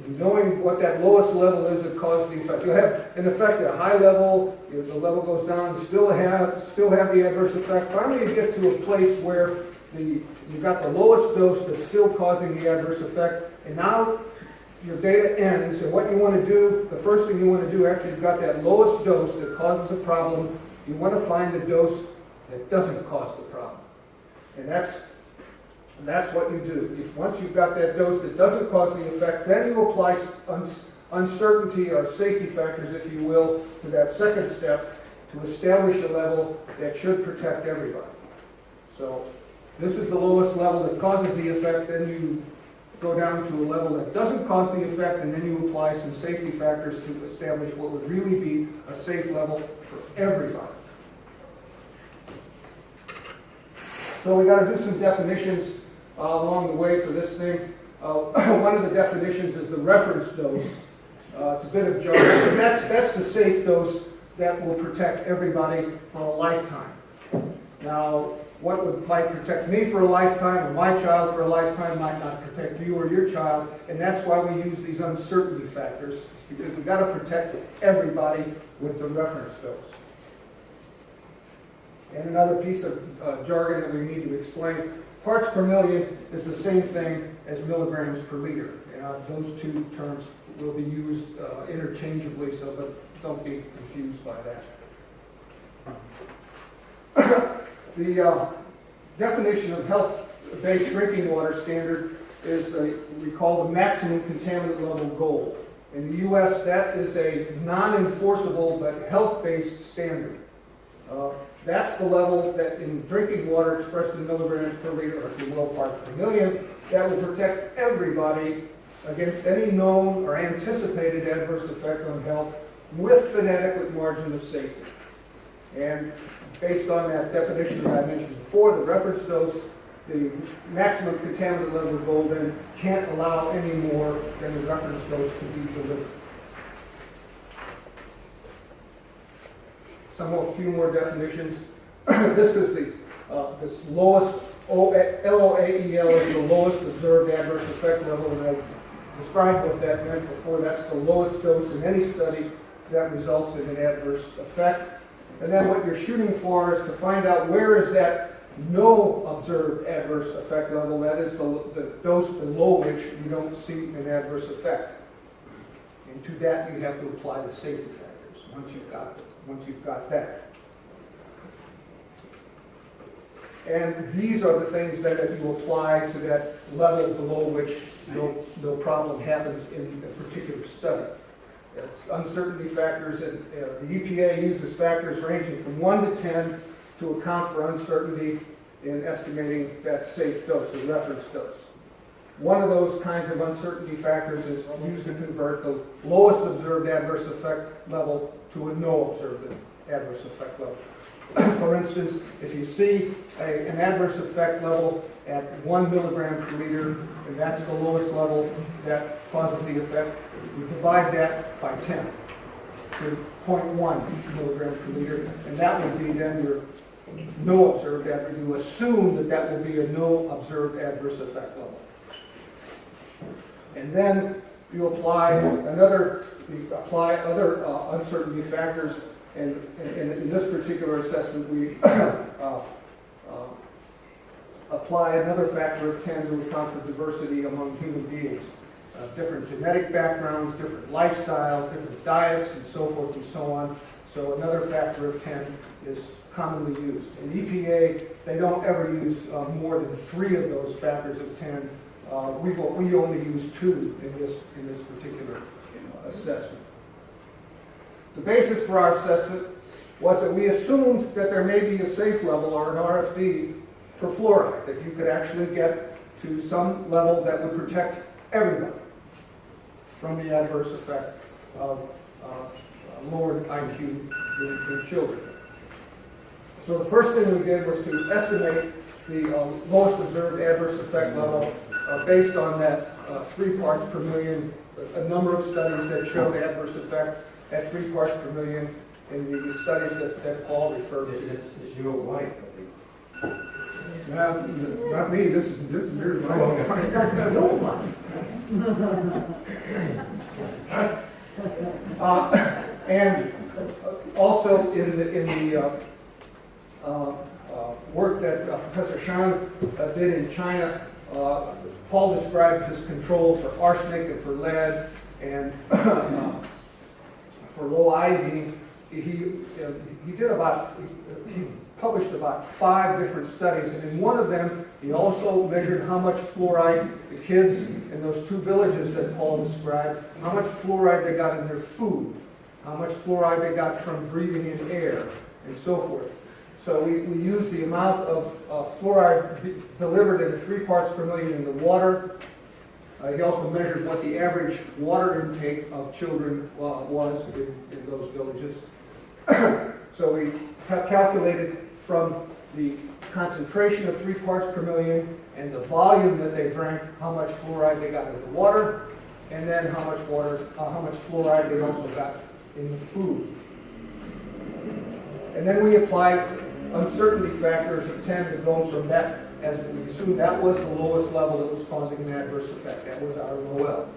knowing what that lowest level is that causes the effect. You'll have an effect at a high level, if the level goes down, you still have the adverse effect. Finally, you get to a place where you've got the lowest dose that's still causing the adverse effect, and now your data ends, and what you want to do, the first thing you want to do after you've got that lowest dose that causes a problem, you want to find the dose that doesn't cause the problem. And that's what you do. Once you've got that dose that doesn't cause the effect, then you apply uncertainty or safety factors, if you will, to that second step to establish a level that should protect everybody. So this is the lowest level that causes the effect, then you go down to a level that doesn't cause the effect, and then you apply some safety factors to establish what would really be a safe level for everybody. So we got to do some definitions along the way for this thing. One of the definitions is the reference dose. It's a bit of jargon, but that's the safe dose that will protect everybody for a lifetime. Now, what might protect me for a lifetime, or my child for a lifetime, might not protect you or your child, and that's why we use these uncertainty factors, because we've got to protect everybody with the reference dose. And another piece of jargon that we need to explain, parts per million is the same thing as milligrams per liter. Those 2 terms will be used interchangeably, so don't be confused by that. The definition of health-based drinking water standard is we call the maximum contaminant level goal. In the U.S., that is a non-enforceable but health-based standard. That's the level that in drinking water expressed in milligrams per liter, or if you will, parts per million, that will protect everybody against any known or anticipated adverse effect on health with an adequate margin of safety. And based on that definition that I mentioned before, the reference dose, the maximum contaminant level goal then can't allow any more than the reference dose to be delivered. A few more definitions. This is this lowest, LOAEL is the lowest observed adverse effect level, and I described what that meant before. That's the lowest dose in any study that results in an adverse effect. And then what you're shooting for is to find out where is that no observed adverse effect level, that is the dose below which you don't see an adverse effect. And to that you have to apply the safety factors once you've got that. And these are the things that you apply to that level below which no problem happens in a particular study. It's uncertainty factors, and the EPA uses factors ranging from 1 to 10 to account for uncertainty in estimating that safe dose, the reference dose. One of those kinds of uncertainty factors is used to convert the lowest observed adverse effect level to a no observed adverse effect level. For instance, if you see an adverse effect level at 1 milligram per liter, and that's the lowest level that causes the effect, you divide that by 10 to 0.1 milligram per liter, and that would be then your no observed adverse. You assume that will be a no observed adverse effect level. And then you apply other uncertainty factors, and in this particular assessment we apply another factor of 10 to account for diversity among human beings. Different genetic backgrounds, different lifestyles, different diets, and so forth and so on. So another factor of 10 is commonly used. In EPA, they don't ever use more than 3 of those factors of 10. We only use 2 in this particular assessment. The basis for our assessment was that we assumed that there may be a safe level or an RFD for fluoride, that you could actually get to some level that would protect everybody from the adverse effect of lowered IQ in children. So the first thing we did was to estimate the lowest observed adverse effect level based on that 3 parts per million, a number of studies that showed adverse effect at 3 parts per million in the studies that Paul referred to. Is your wife? Not me, this is very and also in the work that Professor Shang did in China, Paul described his control for arsenic and for lead and for low iodine. He published about 5 different studies, and in one of them he also measured how much fluoride the kids in those 2 villages that Paul described, how much fluoride they got in their food, how much fluoride they got from breathing in air, and so forth. So we used the amount of fluoride delivered in 3 parts per million in the water. He also measured what the average water intake of children was in those villages. So we calculated from the concentration of 3 parts per million and the volume that they drank, how much fluoride they got in the water, and then how much fluoride they also got in the food. And then we applied uncertainty factors of 10 to go from that, as we assumed that was the lowest level that was causing an adverse effect. That was our LOL.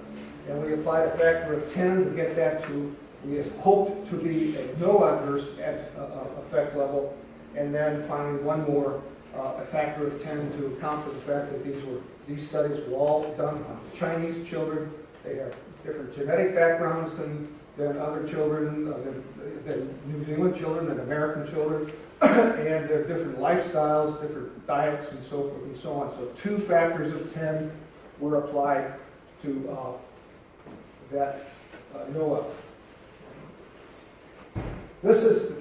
And we applied a factor of 10 to get that to, we hoped to be a no adverse effect level, and then finally one more, a factor of 10 to account for the fact that these studies were all done on Chinese children. They have different genetic backgrounds than other children, than New Zealand children, than American children, and they're different lifestyles, different diets, and so forth and so on. So 2 factors of 10 were applied to that NOAA. This is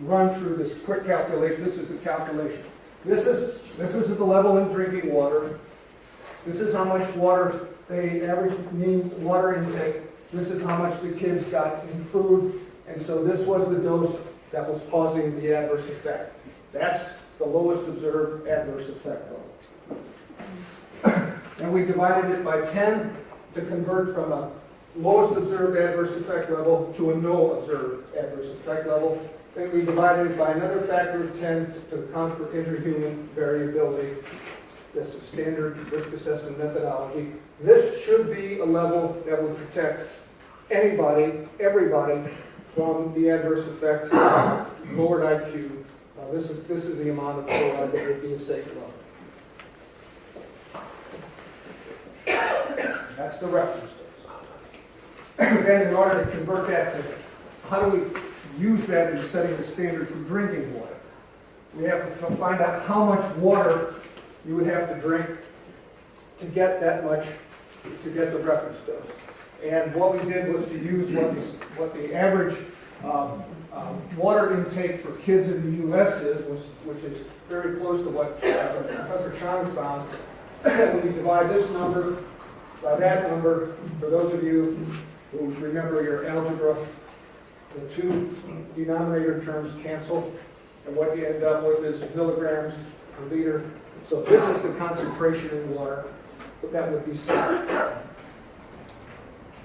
run through this quick calculation. This is the calculation. This is the level in drinking water. This is how much water they average mean water intake. This is how much the kids got in food, and so this was the dose that was causing the adverse effect. That's the lowest observed adverse effect level. And we divided it by 10 to convert from a lowest observed adverse effect level to a no observed adverse effect level. Then we divided it by another factor of 10 to account for interhuman variability. That's a standard risk assessment methodology. This should be a level that would protect anybody, everybody, from the adverse effect of lowered IQ. This is the amount of fluoride that would be a safe level. That's the reference dose. Then in order to convert that to, how do we use that in setting the standard for drinking water? We have to find out how much water you would have to drink to get that much, to get the reference dose. And what we did was to use what the average water intake for kids in the U.S. is, which is very close to what Professor Chang found. When you divide this number by that number, for those of you who remember your algebra, the 2 denominator terms cancel, and what you end up with is milligrams per liter. So this is the concentration in water, but that would be safe.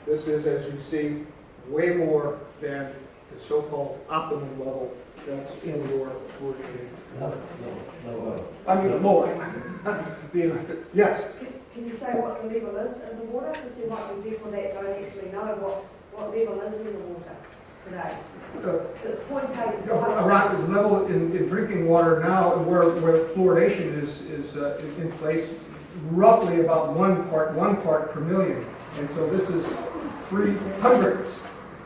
This is, as you see, way more than the so-called optimum level that's in your fluoridation. I mean, lower. Yes? Can you say what the level is in the water? Because there might be people that don't actually know what level is in the water today. It's quantitative. Around the level in drinking water now, where fluoridation is in place, roughly about one part per million. And so this is 3/100ths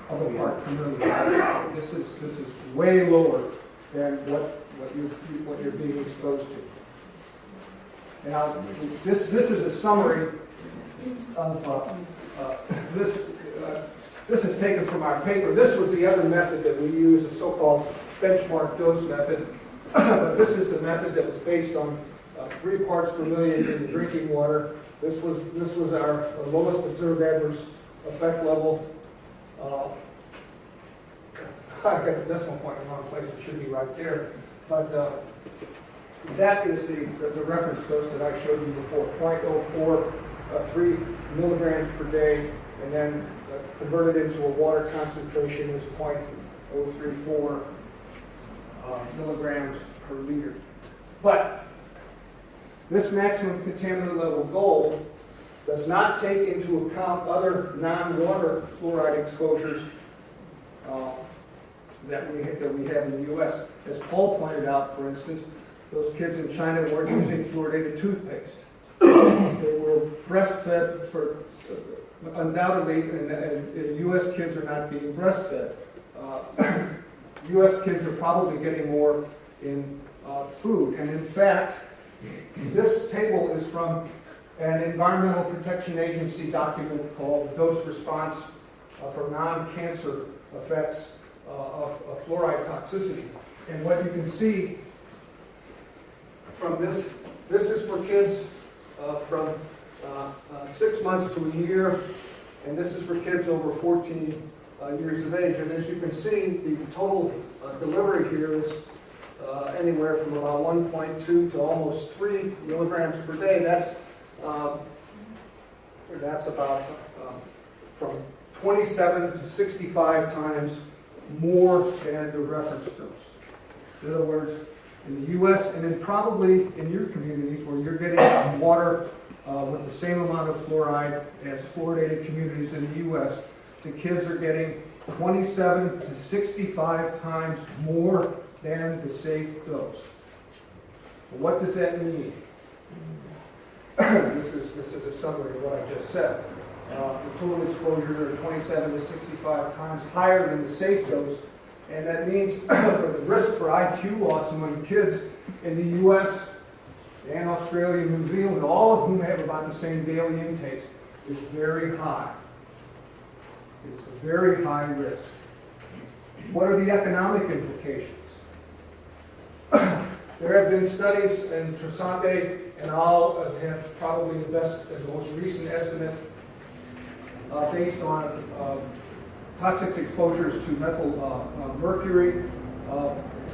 of a part per million. This is way lower than what you're being exposed to. Now, this is a summary of this this is taken from our paper. This was the other method that we use, the so-called benchmark dose method. But this is the method that was based on 3 parts per million in the drinking water. This was our lowest observed adverse effect level. I got the decimal point in the wrong place. It should be right there. But that is the reference dose that I showed you before, 0.03 milligrams per day, and then converted into a water concentration is 0.034 milligrams per liter. But this maximum contaminant level goal does not take into account other non-water fluoride exposures that we have in the U.S. As Paul pointed out, for instance, those kids in China weren't using fluoridated toothpaste. They were breastfed for, undoubtedly, and U.S. kids are not being breastfed. U.S. kids are probably getting more in food. And in fact, this table is from an Environmental Protection Agency document called Dose Response for Non-Cancer Effects of Fluoride Toxicity. And what you can see from this is for kids from 6 months to a year, and this is for kids over 14 years of age. And as you can see, the total delivery here is anywhere from about 1.2 to almost 3 milligrams per day. That's about from 27 to 65 times more than the reference dose. In other words, in the U.S. and then probably in your communities where you're getting water with the same amount of fluoride as fluoridated communities in the U.S., the kids are getting 27 to 65 times more than the safe dose. What does that mean? This is a summary of what I just said. The total exposure are 27 to 65 times higher than the safe dose, and that means for the risk for IQ loss among kids in the U.S. and Australia and New Zealand, all of whom have about the same daily intakes, is very high. It's a very high risk. What are the economic implications? There have been studies, and Trisante and all have probably the best and most recent estimate based on toxic exposures to methyl mercury.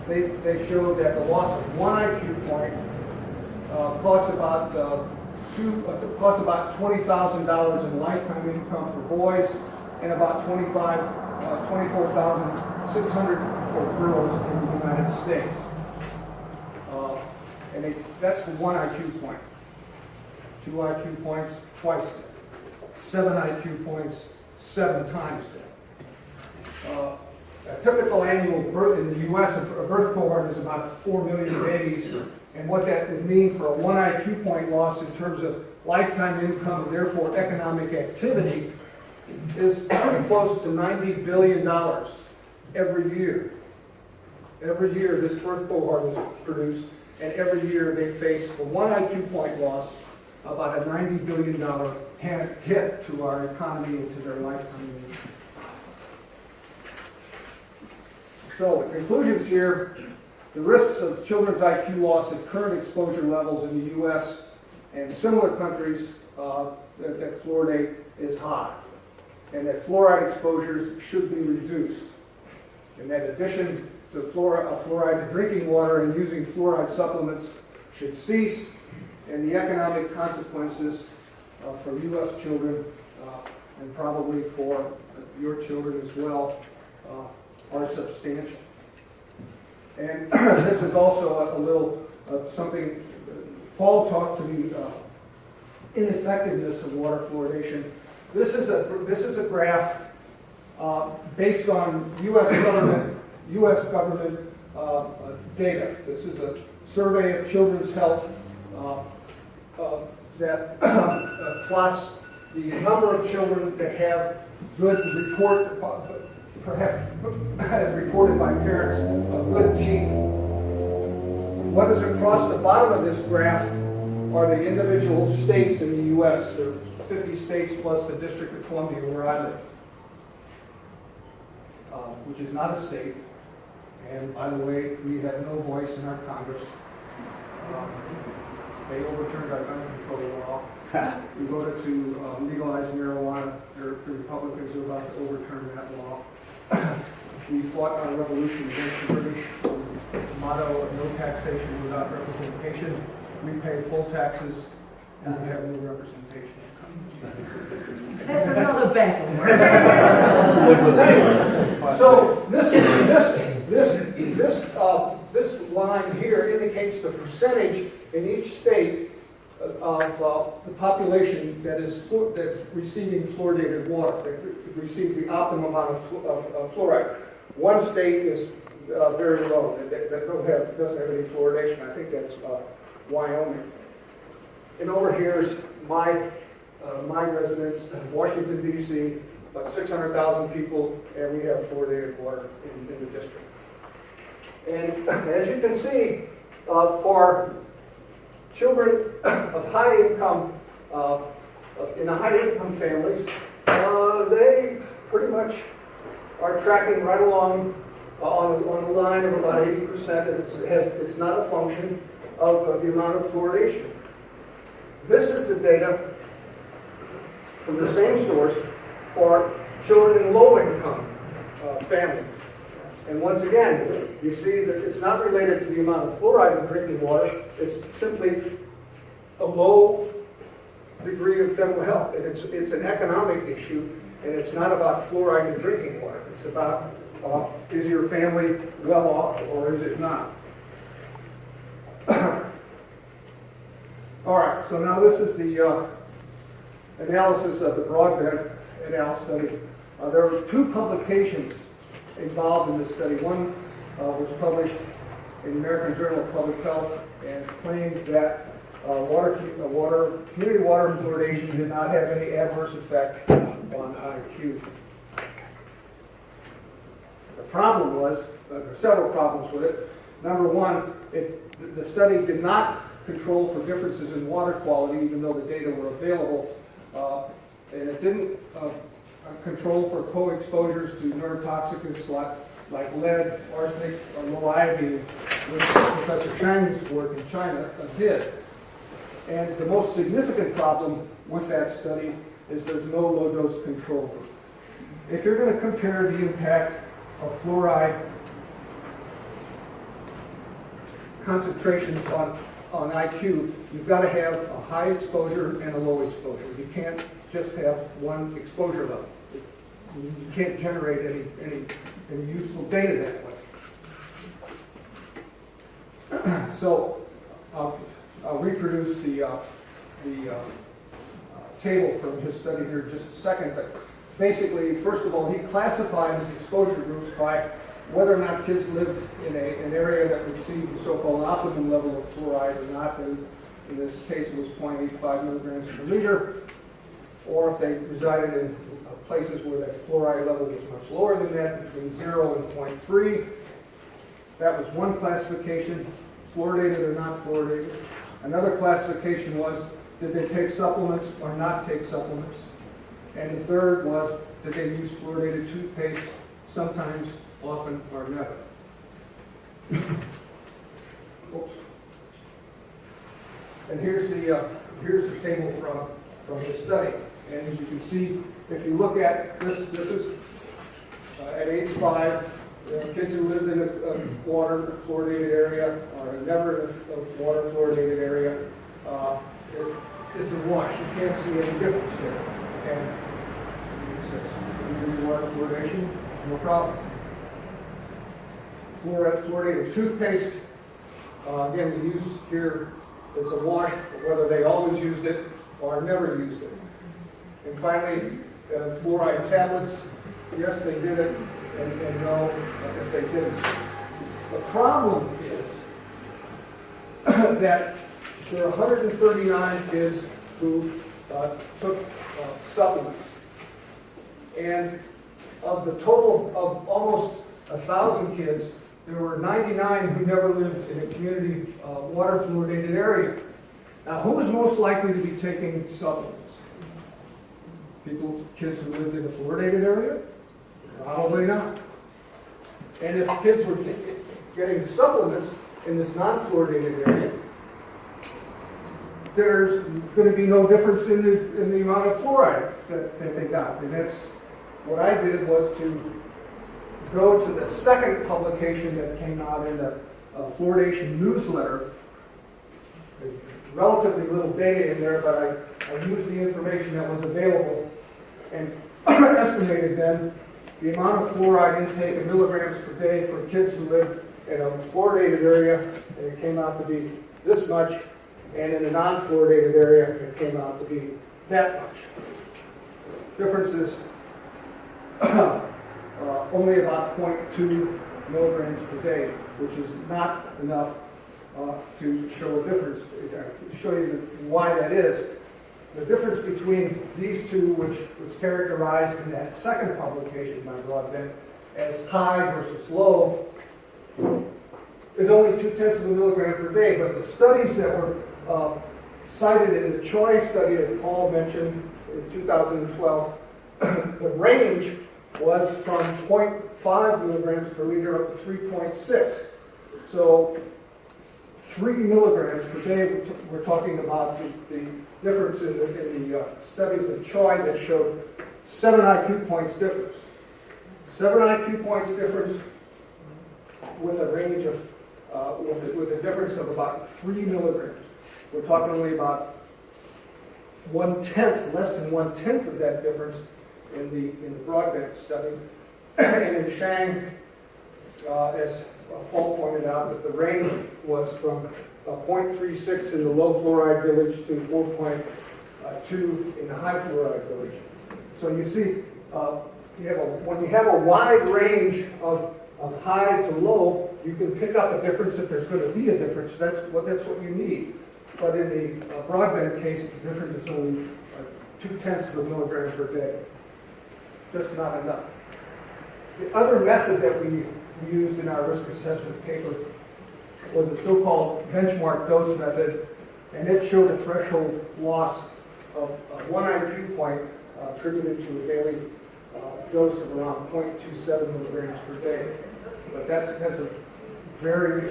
They showed that the loss of 1 IQ point costs about $20,000 in lifetime income for boys, and about $24,600 for girls in the United States. And that's for 1 IQ point. 2 IQ points, twice that. 7 IQ points, 7 times that. A typical annual birth in the U.S., a birth cohort is about 4 million babies, and what that would mean for a 1 IQ point loss in terms of lifetime income and therefore economic activity is close to $90 billion every year. Every year this birth cohort is produced, and every year they face, for 1 IQ point loss, about a $90 billion hit to our economy and to their lifetime needs. So the conclusions here, the risks of children's IQ loss at current exposure levels in the U.S. and similar countries that fluoridate is high, and that fluoride exposures should be reduced. And that addition to fluoride to drinking water and using fluoride supplements should cease, and the economic consequences for U.S. children and probably for your children as well are substantial. And this is also a little something, Paul talked to the ineffectiveness of water fluoridation. This is a graph based on U.S. government data. This is a survey of children's health that plots the number of children that have good report, perhaps as reported by parents, good teeth. What is across the bottom of this graph are the individual states in the U.S. There are 50 states plus the District of Columbia where I live. which is not a state. And by the way, we have no voice in our Congress. They overturned our gun control law. We voted to legalize marijuana. The Republicans are about to overturn that law. We fought our revolution against the British. The motto of no taxation without representation. We pay full taxes and we have no representation. That's another battle. So this line here indicates the percentage in each state of the population that's receiving fluoridated water, that receive the optimum amount of fluoride. One state is very low, that doesn't have any fluoridation. I think that's Wyoming. And over here is my residence, Washington, D.C., about 600,000 people, and we have fluoridated water in the district. And as you can see, for children of high income, in the high income families, they pretty much are tracking right along on the line of about 80%. It's not a function of the amount of fluoridation. This is the data from the same source for children in low-income families. And once again, you see that it's not related to the amount of fluoride in drinking water. It's simply a low degree of dental health. And it's an economic issue, and it's not about fluoride in drinking water. It's about is your family well off or is it not? All right, so now this is the analysis of the broadband analysis study. There were two publications involved in this study. One was published in the American Journal of Public Health and claimed that community water fluoridation did not have any adverse effect on IQ. The problem was, there are several problems with it. Number one, the study did not control for differences in water quality, even though the data were available, and it didn't control for co-exposures to neurotoxicants like lead, arsenic, or low iodine, which Professor Chang's work in China did. And the most significant problem with that study is there's no low-dose control group. If you're going to compare the impact of fluoride concentrations on IQ, you've got to have a high exposure and a low exposure. You can't just have one exposure level. You can't generate any useful data that way. So I'll reproduce the table from his study here in just a second. But basically, first of all, he classified his exposure groups by whether or not kids lived in an area that received the so-called optimum level of fluoride or not. And in this case, it was 0.85 milligrams per liter. Or if they resided in places where the fluoride level was much lower than that, between 0 and 0.3. That was one classification, fluoridated or not fluoridated. Another classification was, did they take supplements or not take supplements? And the third was, did they use fluoridated toothpaste sometimes, often, or never? Oops. And here's the table from his study. And as you can see, if you look at this is at age 5, kids who lived in a water fluoridated area or never in a water fluoridated area, it's a wash. You can't see any difference there. And it says, water fluoridation, no problem. Fluoridated toothpaste, again, we use here, it's a wash, whether they always used it or never used it. And finally, fluoride tablets, yes, they did it, and no, if they didn't. The problem is that there are 139 kids who took supplements. And of the total of almost 1,000 kids, there were 99 who never lived in a community water fluoridated area. Now, who is most likely to be taking supplements? Kids who lived in a fluoridated area? Probably not. And if kids were getting supplements in this non-fluoridated area, there's going to be no difference in the amount of fluoride that they got. And that's what I did, was to go to the second publication that came out in the fluoridation newsletter. There's relatively little data in there, but I used the information that was available and estimated then the amount of fluoride intake in milligrams per day for kids who live in a fluoridated area, and it came out to be this much, and in a non-fluoridated area, it came out to be that much. Difference is only about 0.2 milligrams per day, which is not enough to show a difference. To show you why that is, the difference between these two, which was characterized in that second publication by Broadbent as high versus low, is only 0.2 of a milligram per day. But the studies that were cited in the Choi study that Paul mentioned in 2012, the range was from 0.5 milligrams per liter up to 3.6. So 3 milligrams per day, we're talking about the difference in the studies of Choi that showed 7 IQ points difference. 7 IQ points difference with a range of, with a difference of about 3 milligrams. We're talking only about 1/10, less than 1/10 of that difference in the Broadbent study. And in Shang, as Paul pointed out, that the range was from 0.36 in the low fluoride village to 4.2 in the high fluoride village. So you see, when you have a wide range of high to low, you can pick up a difference if there's going to be a difference. That's what you need. But in the Broadbent case, the difference is only 0.2 of a milligram per day. Just not enough. The other method that we used in our risk assessment paper was a so-called benchmark dose method, and it showed a threshold loss of 1 IQ point attributed to a daily dose of around 0.27 milligrams per day. But that's a very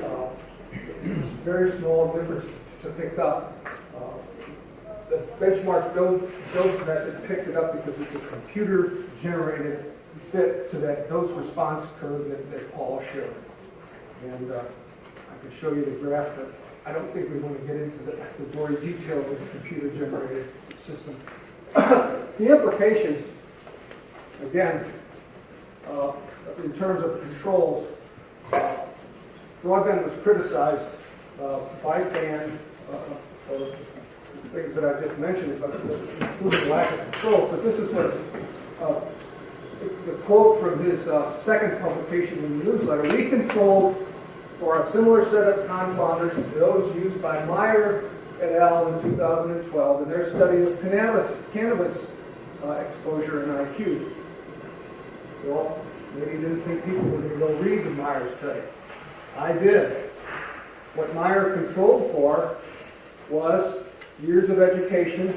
very small difference to pick up. The benchmark dose method picked it up because it's a computer-generated fit to that dose response curve that Paul showed. And I could show you the graph, but I don't think we want to get into the gory details of the computer-generated system. The implications, again, in terms of controls, Broadbent was criticized by FAN for the things that I just mentioned, but including lack of controls. But this is what the quote from his second publication in the newsletter. We controlled for a similar set of confounders to those used by Meyer et al. In 2012 in their study of cannabis exposure and IQ. Well, maybe you didn't think people were going to go read the Meyer study. I did. What Meyer controlled for was years of education.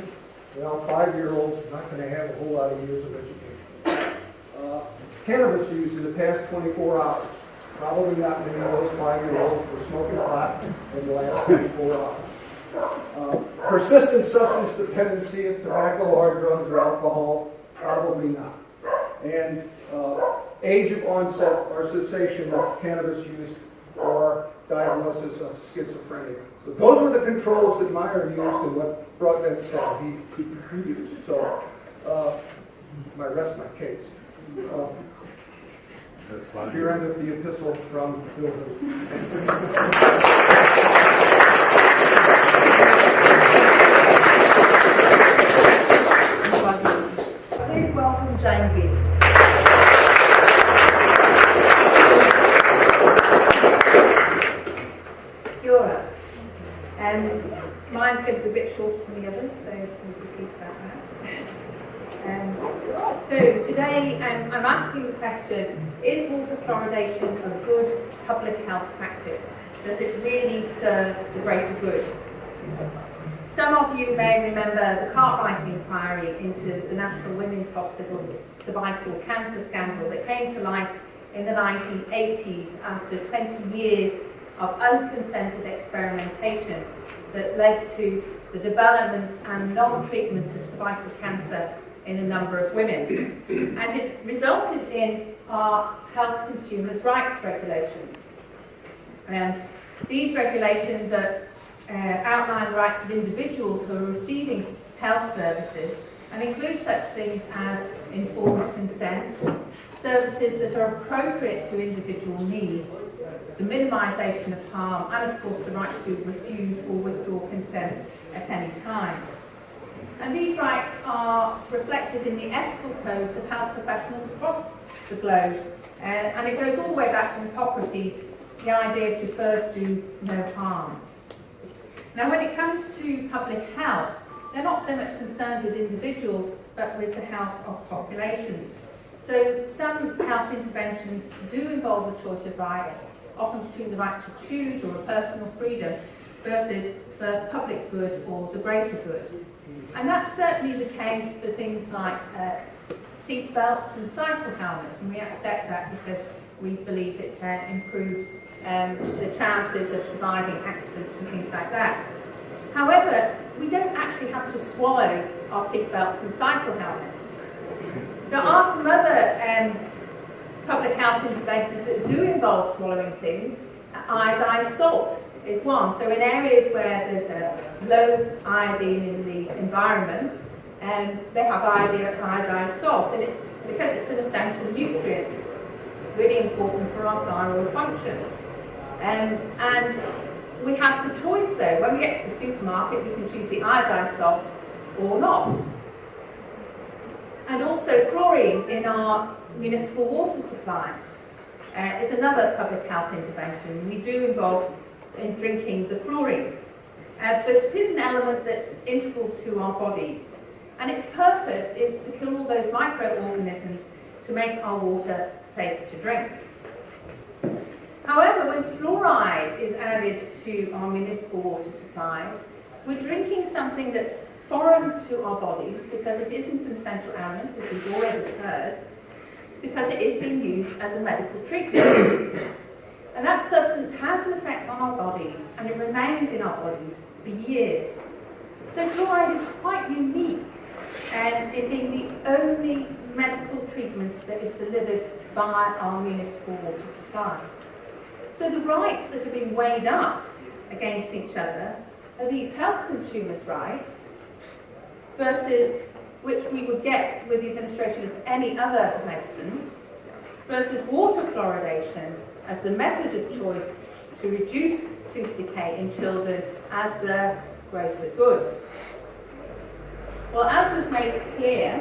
Well, 5-year-olds are not going to have a whole lot of years of education. Cannabis use in the past 24 hours. Probably not many of those 5-year-olds were smoking pot in the last 24 hours. Persistent substance dependency of tobacco, hard drugs, or alcohol, probably not. And age of onset or cessation of cannabis use or diagnosis of schizophrenia. But those were the controls that Meyer used and what Broadbent said he used. So I rest my case. Here endeth the epistle from Bill. Please welcome Jane Beck. Euro. Mine's going to be a bit shorter than the others, so we'll be pleased about that. So today I'm asking the question, is water fluoridation a good public health practice? Does it really serve the greater good? Some of you may remember the Cartwright inquiry into the National Women's Hospital cervical cancer scandal that came to light in the 1980s after 20 years of unconsented experimentation that led to the development and non-treatment of cervical cancer in a number of women. And it resulted in our health consumers' rights regulations. And these regulations outline the rights of individuals who are receiving health services and include such things as informed consent, services that are appropriate to individual needs, the minimisation of harm, and of course the right to refuse or withdraw consent at any time. And these rights are reflected in the ethical codes of health professionals across the globe. And it goes all the way back to Hippocrates, the idea to first do no harm. Now when it comes to public health, they're not so much concerned with individuals, but with the health of populations. So some health interventions do involve a choice of rights, often between the right to choose or a personal freedom versus the public good or the greater good. And that's certainly the case for things like seat belts and cycle helmets, and we accept that because we believe it improves the chances of surviving accidents and things like that. However, we don't actually have to swallow our seat belts and cycle helmets. There are some other public health interventions that do involve swallowing things. Iodized salt is one. So in areas where there's a low iodine in the environment, they have iodized salt, and it's because it's an essential nutrient, really important for our thyroid function. And we have the choice though. When we get to the supermarket, we can choose the iodized salt or not. And also chlorine in our municipal water supplies is another public health intervention. We do involve in drinking the chlorine, but it is an element that's integral to our bodies, and its purpose is to kill all those microorganisms to make our water safe to drink. However, when fluoride is added to our municipal water supplies, we're drinking something that's foreign to our bodies because it isn't an essential element, as we've already heard, because it is being used as a medical treatment. And that substance has an effect on our bodies, and it remains in our bodies for years. So fluoride is quite unique in being the only medical treatment that is delivered by our municipal water supply. So the rights that are being weighed up against each other are these health consumers' rights versus which we would get with the administration of any other medicine versus water fluoridation as the method of choice to reduce tooth decay in children as the greater good. Well, as was made clear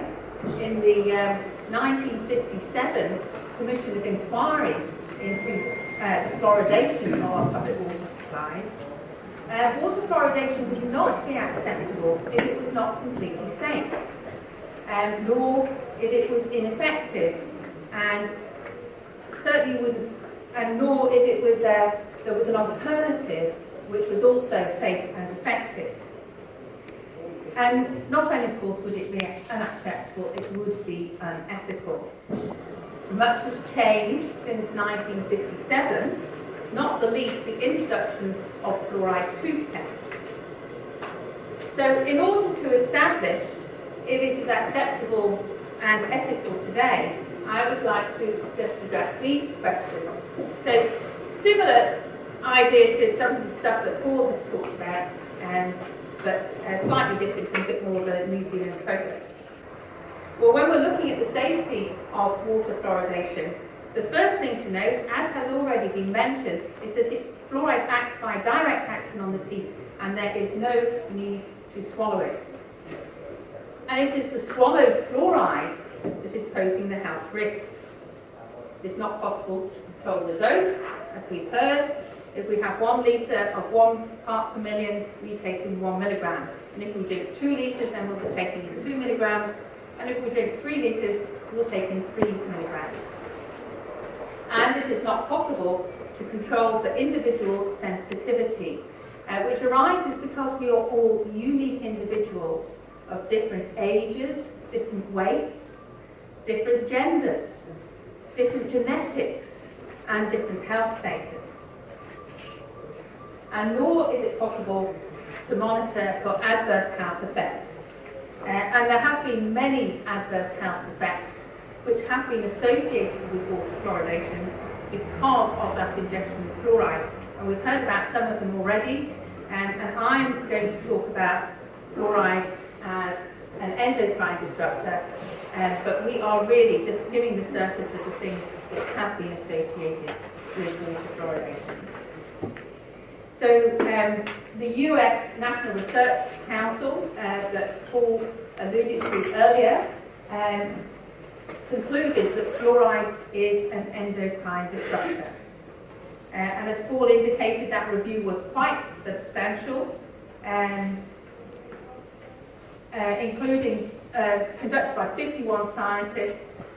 in the 1957 Commission of Inquiry into the fluoridation of our public water supplies, water fluoridation would not be acceptable if it was not completely safe, nor if it was ineffective, and certainly wouldn't, and nor if it was there was an alternative which was also safe and effective. And not only, of course, would it be unacceptable, it would be unethical. Much has changed since 1957, not the least the introduction of fluoride toothpaste. So in order to establish if it is acceptable and ethical today, I would like to just address these questions. So similar idea to some of the stuff that Paul has talked about, but slightly different and a bit more of a New Zealand focus. Well, when we're looking at the safety of water fluoridation, the first thing to note, as has already been mentioned, is that fluoride acts by direct action on the teeth, and there is no need to swallow it. And it is the swallowed fluoride that is posing the health risks. It's not possible to control the dose, as we've heard. If we have 1 litre of 1 part per million, we take in 1 milligram. And if we drink 2 litres, then we'll be taking in 2 milligrams. And if we drink 3 litres, we'll take in 3 milligrams. And it is not possible to control the individual sensitivity, which arises because we are all unique individuals of different ages, different weights, different genders, different genetics and different health status. And nor is it possible to monitor for adverse health effects. And there have been many adverse health effects which have been associated with water fluoridation because of that ingestion of fluoride. And we've heard about some of them already, and I'm going to talk about fluoride as an endocrine disruptor, but we are really just skimming the surface of the things that have been associated with water fluoridation. So the US National Research Council that Paul alluded to earlier concluded that fluoride is an endocrine disruptor. And as Paul indicated, that review was quite substantial, including conducted by 51 scientists,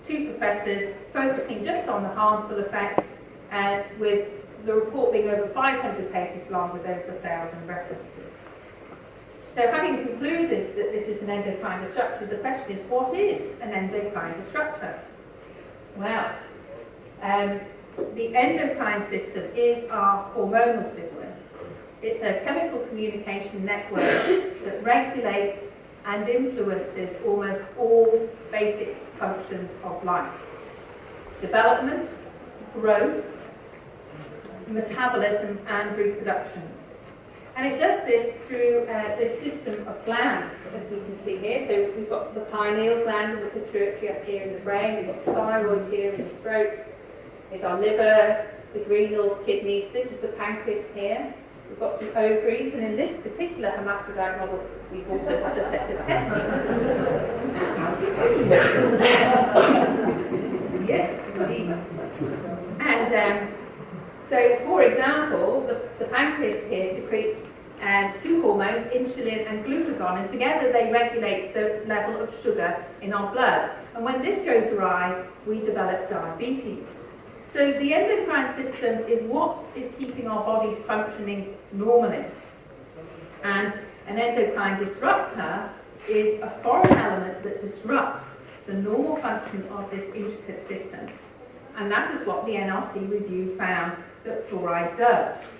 2 professors, focusing just on the harmful effects, with the report being over 500 pages long with over 1,000 references. So having concluded that this is an endocrine disruptor, the question is, what is an endocrine disruptor? Well, the endocrine system is our hormonal system. It's a chemical communication network that regulates and influences almost all basic functions of life. Development, growth, metabolism and reproduction. And it does this through this system of glands, as we can see here. So we've got the pineal gland and the pituitary up here in the brain, we've got the thyroid here in the throat, there's our liver, adrenals, kidneys, this is the pancreas here. We've got some ovaries, and in this particular hermaphrodite model, we've also got a set of testicles. Yes, indeed. And so, for example, the pancreas here secretes 2 hormones, insulin and glucagon, and together they regulate the level of sugar in our blood. And when this goes awry, we develop diabetes. So the endocrine system is what is keeping our bodies functioning normally. And an endocrine disruptor is a foreign element that disrupts the normal function of this intricate system. And that is what the NRC review found that fluoride does.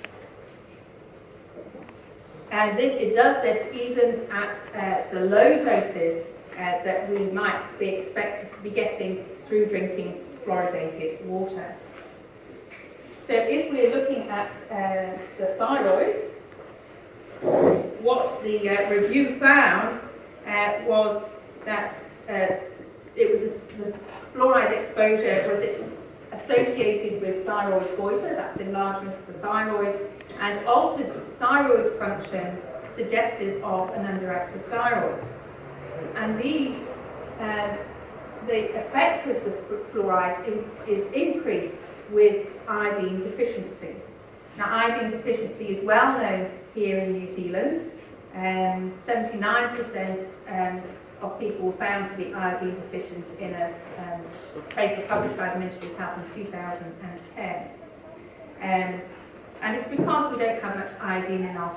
And it does this even at the low doses that we might be expected to be getting through drinking fluoridated water. So if we're looking at the thyroid, what the review found was that the fluoride exposure was associated with thyroid goiter, that's enlargement of the thyroid, and altered thyroid function suggestive of an underactive thyroid. And these, the effect of the fluoride is increased with iodine deficiency. Now, iodine deficiency is well known here in New Zealand. 79% of people were found to be iodine deficient in a paper published by the Ministry of Health in 2010. And it's because we don't have much iodine in our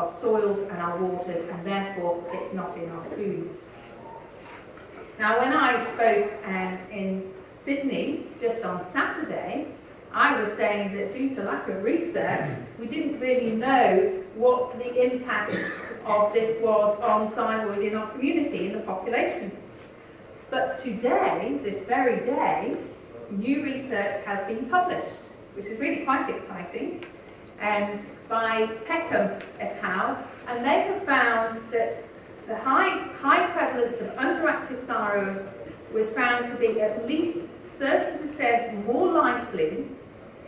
soils and our waters, and therefore it's not in our foods. Now, when I spoke in Sydney just on Saturday, I was saying that due to lack of research, we didn't really know what the impact of this was on thyroid in our community, in the population. But today, this very day, new research has been published, which is really quite exciting, by Peckham et al. And they have found that the high prevalence of underactive thyroid was found to be at least 30% more likely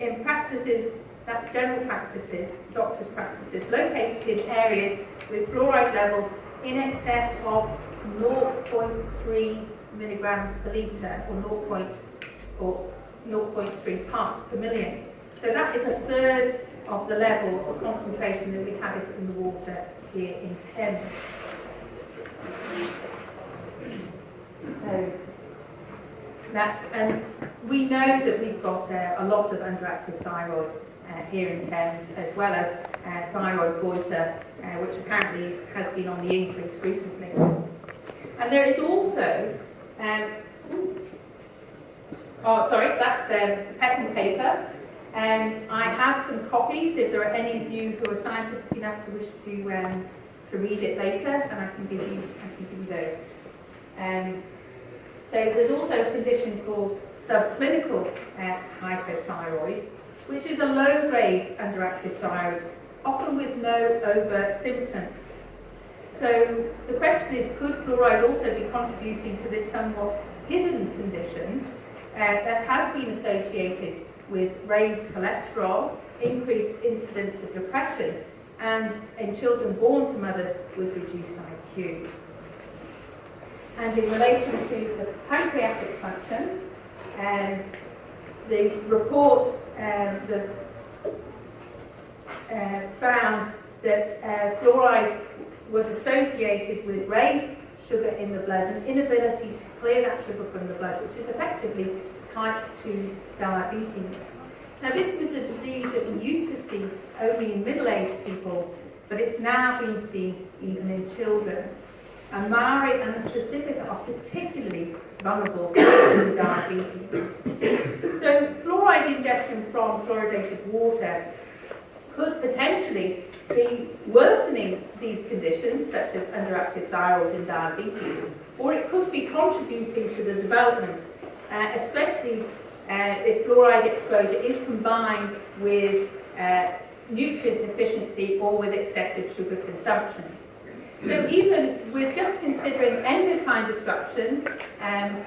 in practices, that's general practices, doctors' practices, located in areas with fluoride levels in excess of 0.3 milligrams per litre or 0.3 parts per million. So that is a third of the level of concentration that we have it in the water here in Thames. So and we know that we've got a lot of underactive thyroid here in Thames, as well as thyroid goiter, which apparently has been on the increase recently. And there is also Oh, sorry, that's Peck and paper. I have some copies if there are any of you who are scientific enough to wish to read it later, and I can give you those. So there's also a condition called subclinical hypothyroid, which is a low-grade underactive thyroid, often with no overt symptoms. So the question is, could fluoride also be contributing to this somewhat hidden condition that has been associated with raised cholesterol, increased incidence of depression, and in children born to mothers with reduced IQ? And in relation to the pancreatic function, the report found that fluoride was associated with raised sugar in the blood and inability to clear that sugar from the blood, which is effectively type 2 diabetes. Now, this was a disease that we used to see only in middle-aged people, but it's now been seen even in children. And Maori and the Pacific are particularly vulnerable to diabetes. So fluoride ingestion from fluoridated water could potentially be worsening these conditions, such as underactive thyroid and diabetes, or it could be contributing to the development, especially if fluoride exposure is combined with nutrient deficiency or with excessive sugar consumption. So even with just considering endocrine disruption in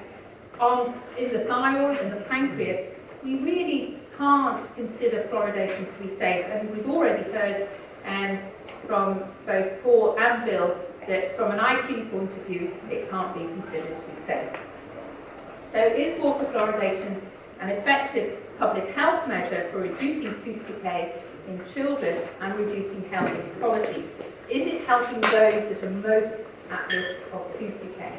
the thyroid and the pancreas, we really can't consider fluoridation to be safe. And we've already heard from both Paul and Bill that from an IQ point of view, it can't be considered to be safe. So is water fluoridation an effective public health measure for reducing tooth decay in children and reducing health inequalities? Is it helping those that are most at risk of tooth decay?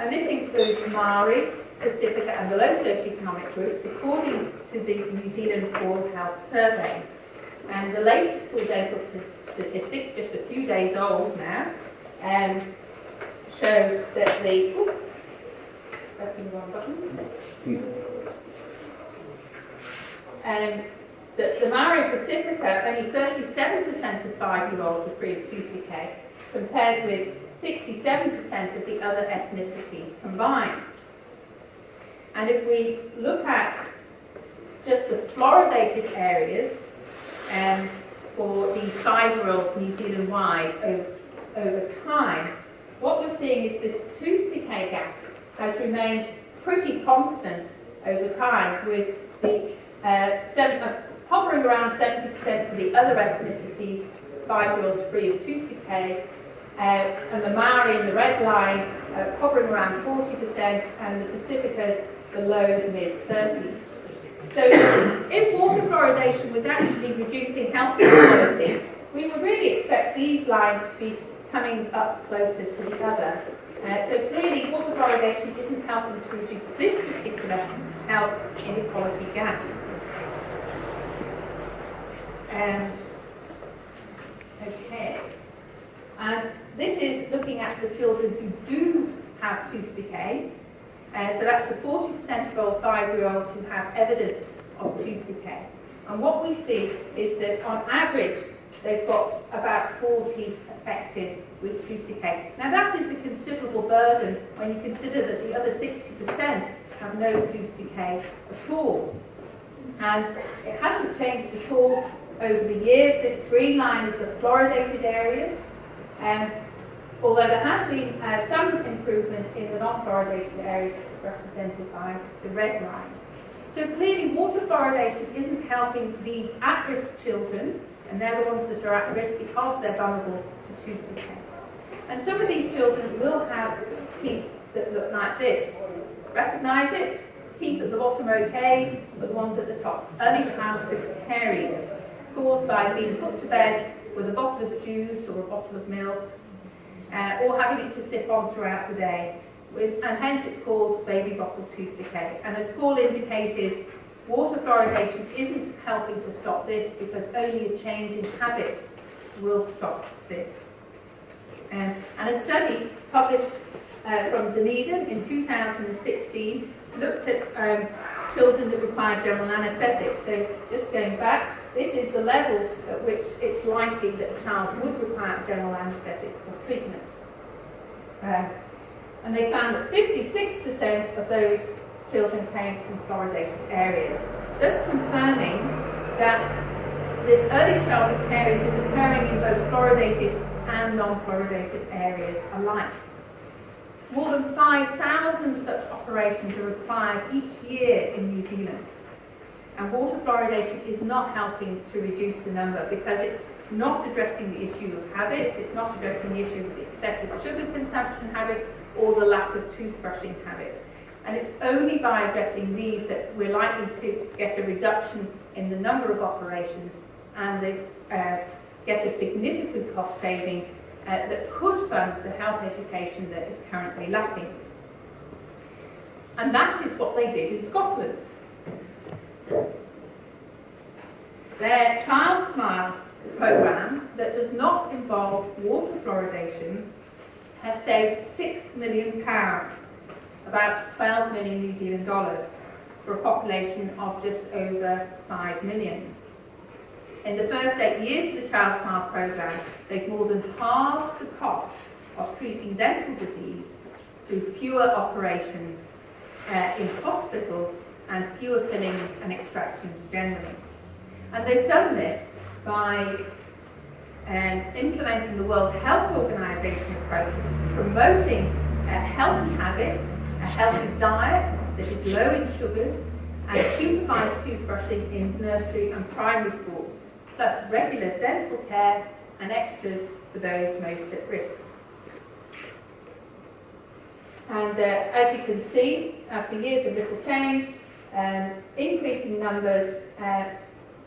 And this includes Maori, Pacifica and the low socioeconomic groups, according to the New Zealand Oral Health Survey. And the latest school dental statistics, just a few days old now, show that pressing the wrong button. That the Maori Pacifica, only 37% of 5-year-olds are free of tooth decay, compared with 67% of the other ethnicities combined. And if we look at just the fluoridated areas for these 5-year-olds New Zealand-wide over time, what we're seeing is this tooth decay gap has remained pretty constant over time, with the hovering around 70% for the other ethnicities, 5-year-olds free of tooth decay, and the Maori in the red line hovering around 40%, and the Pacificas the low to mid-30s. So if water fluoridation was actually reducing health inequality, we would really expect these lines to be coming up closer to the other. So clearly water fluoridation isn't helping to reduce this particular health inequality gap. Okay, and this is looking at the children who do have tooth decay. So that's the 40% of all 5-year-olds who have evidence of tooth decay. And what we see is that on average, they've got about 40 affected with tooth decay. Now that is a considerable burden when you consider that the other 60% have no tooth decay at all. And it hasn't changed at all over the years. This green line is the fluoridated areas. Although there has been some improvement in the non-fluoridated areas represented by the red line. So clearly water fluoridation isn't helping these at-risk children, and they're the ones that are at risk because they're vulnerable to tooth decay. And some of these children will have teeth that look like this. Recognise it? Teeth at the bottom are okay, but the ones at the top, early childhood caries, caused by being put to bed with a bottle of juice or a bottle of milk, or having it to sip on throughout the day, and hence it's called baby bottle tooth decay. And as Paul indicated, water fluoridation isn't helping to stop this, because only a change in habits will stop this. And a study published from Dunedin in 2016 looked at children that required general anaesthetic. So just going back, this is the level at which it's likely that a child would require general anaesthetic for treatment. And they found that 56% of those children came from fluoridated areas, thus confirming that this early childhood caries is occurring in both fluoridated and non-fluoridated areas alike. More than 5,000 such operations are required each year in New Zealand. And water fluoridation is not helping to reduce the number because it's not addressing the issue of habit, it's not addressing the issue of the excessive sugar consumption habit or the lack of toothbrushing habit. And it's only by addressing these that we're likely to get a reduction in the number of operations and get a significant cost saving that could fund the health education that is currently lacking. And that is what they did in Scotland. Their Child Smile programme, that does not involve water fluoridation, has saved £6 million, about 12 million New Zealand dollars, for a population of just over 5 million. In the first 8 years of the Child Smile programme, they've more than halved the cost of treating dental disease through fewer operations in hospital and fewer fillings and extractions generally. And they've done this by implementing the World Health Organization approach, promoting healthy habits, a healthy diet that is low in sugars, and supervised toothbrushing in nursery and primary schools, plus regular dental care and extras for those most at risk. And as you can see, after years of little change, increasing numbers,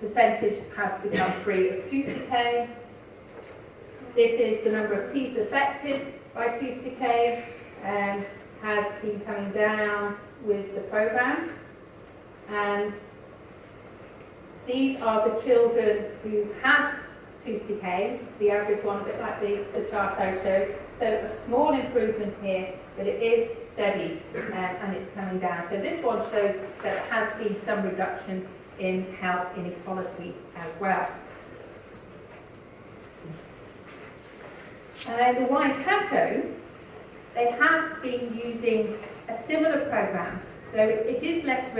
percentage have become free of tooth decay. This is the number of teeth affected by tooth decay, has been coming down with the programme. And these are the children who have tooth decay, the average one, a bit like the chart I showed. So a small improvement here, but it is steady and it's coming down. So this one shows that there has been some reduction in health inequality as well. The Waikato, they have been using a similar programme, though it is less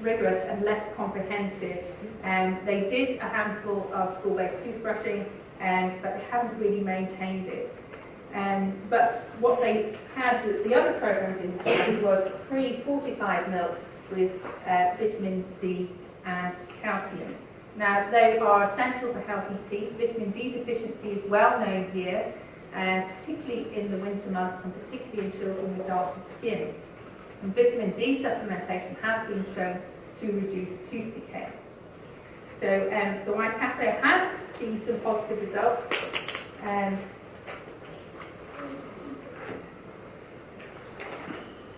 rigorous and less comprehensive. They did a handful of school-based toothbrushing, but they haven't really maintained it. But what they had, the other program did, was free fortified milk with vitamin D and calcium. Now, they are essential for healthy teeth. Vitamin D deficiency is well known here, particularly in the winter months and particularly in children with darker skin. And vitamin D supplementation has been shown to reduce tooth decay. So the Waikato has seen some positive results.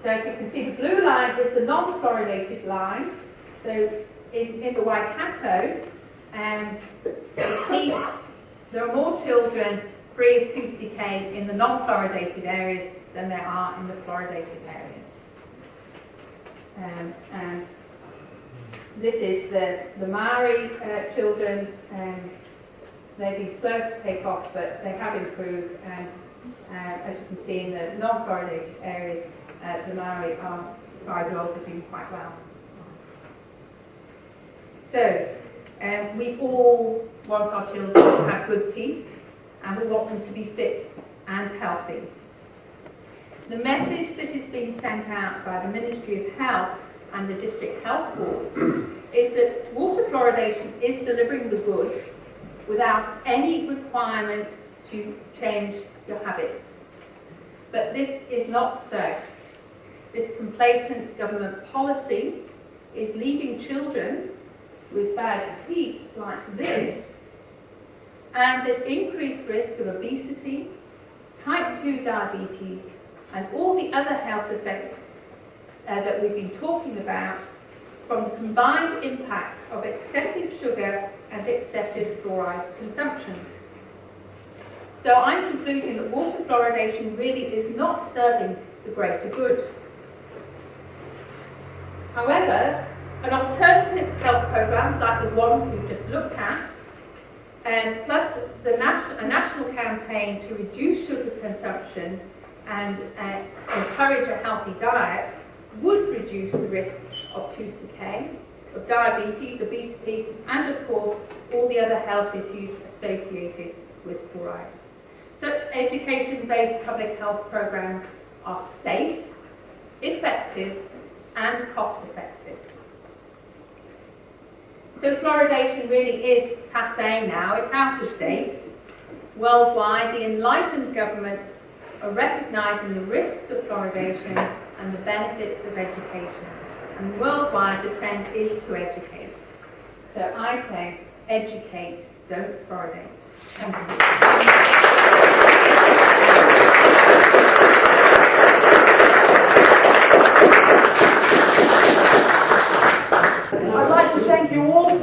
So as you can see, the blue line is the non-fluoridated line. So in the Waikato, the teeth, there are more children free of tooth decay in the non-fluoridated areas than there are in the fluoridated areas. And this is the Maori children. They've been slow to take off, but they have improved. And as you can see, in the non-fluoridated areas, the Maori 5-year-olds are doing quite well. So, we all want our children to have good teeth, and we want them to be fit and healthy. The message that is being sent out by the Ministry of Health and the district health boards is that water fluoridation is delivering the goods without any requirement to change your habits. But this is not so. This complacent government policy is leaving children with bad teeth like this and at increased risk of obesity, type 2 diabetes, and all the other health effects that we've been talking about from the combined impact of excessive sugar and excessive fluoride consumption. So I'm concluding that water fluoridation really is not serving the greater good. However, an alternative health programmes like the ones we've just looked at, plus a national campaign to reduce sugar consumption and encourage a healthy diet would reduce the risk of tooth decay, of diabetes, obesity, and of course all the other health issues associated with fluoride. Such education-based public health programmes are safe, effective, and cost-effective. So fluoridation really is passé now, it's out of date. Worldwide, the enlightened governments are recognising the risks of fluoridation and the benefits of education. And worldwide, the trend is to educate. So I say, educate, don't fluoridate. Thank you. I'd like to thank you all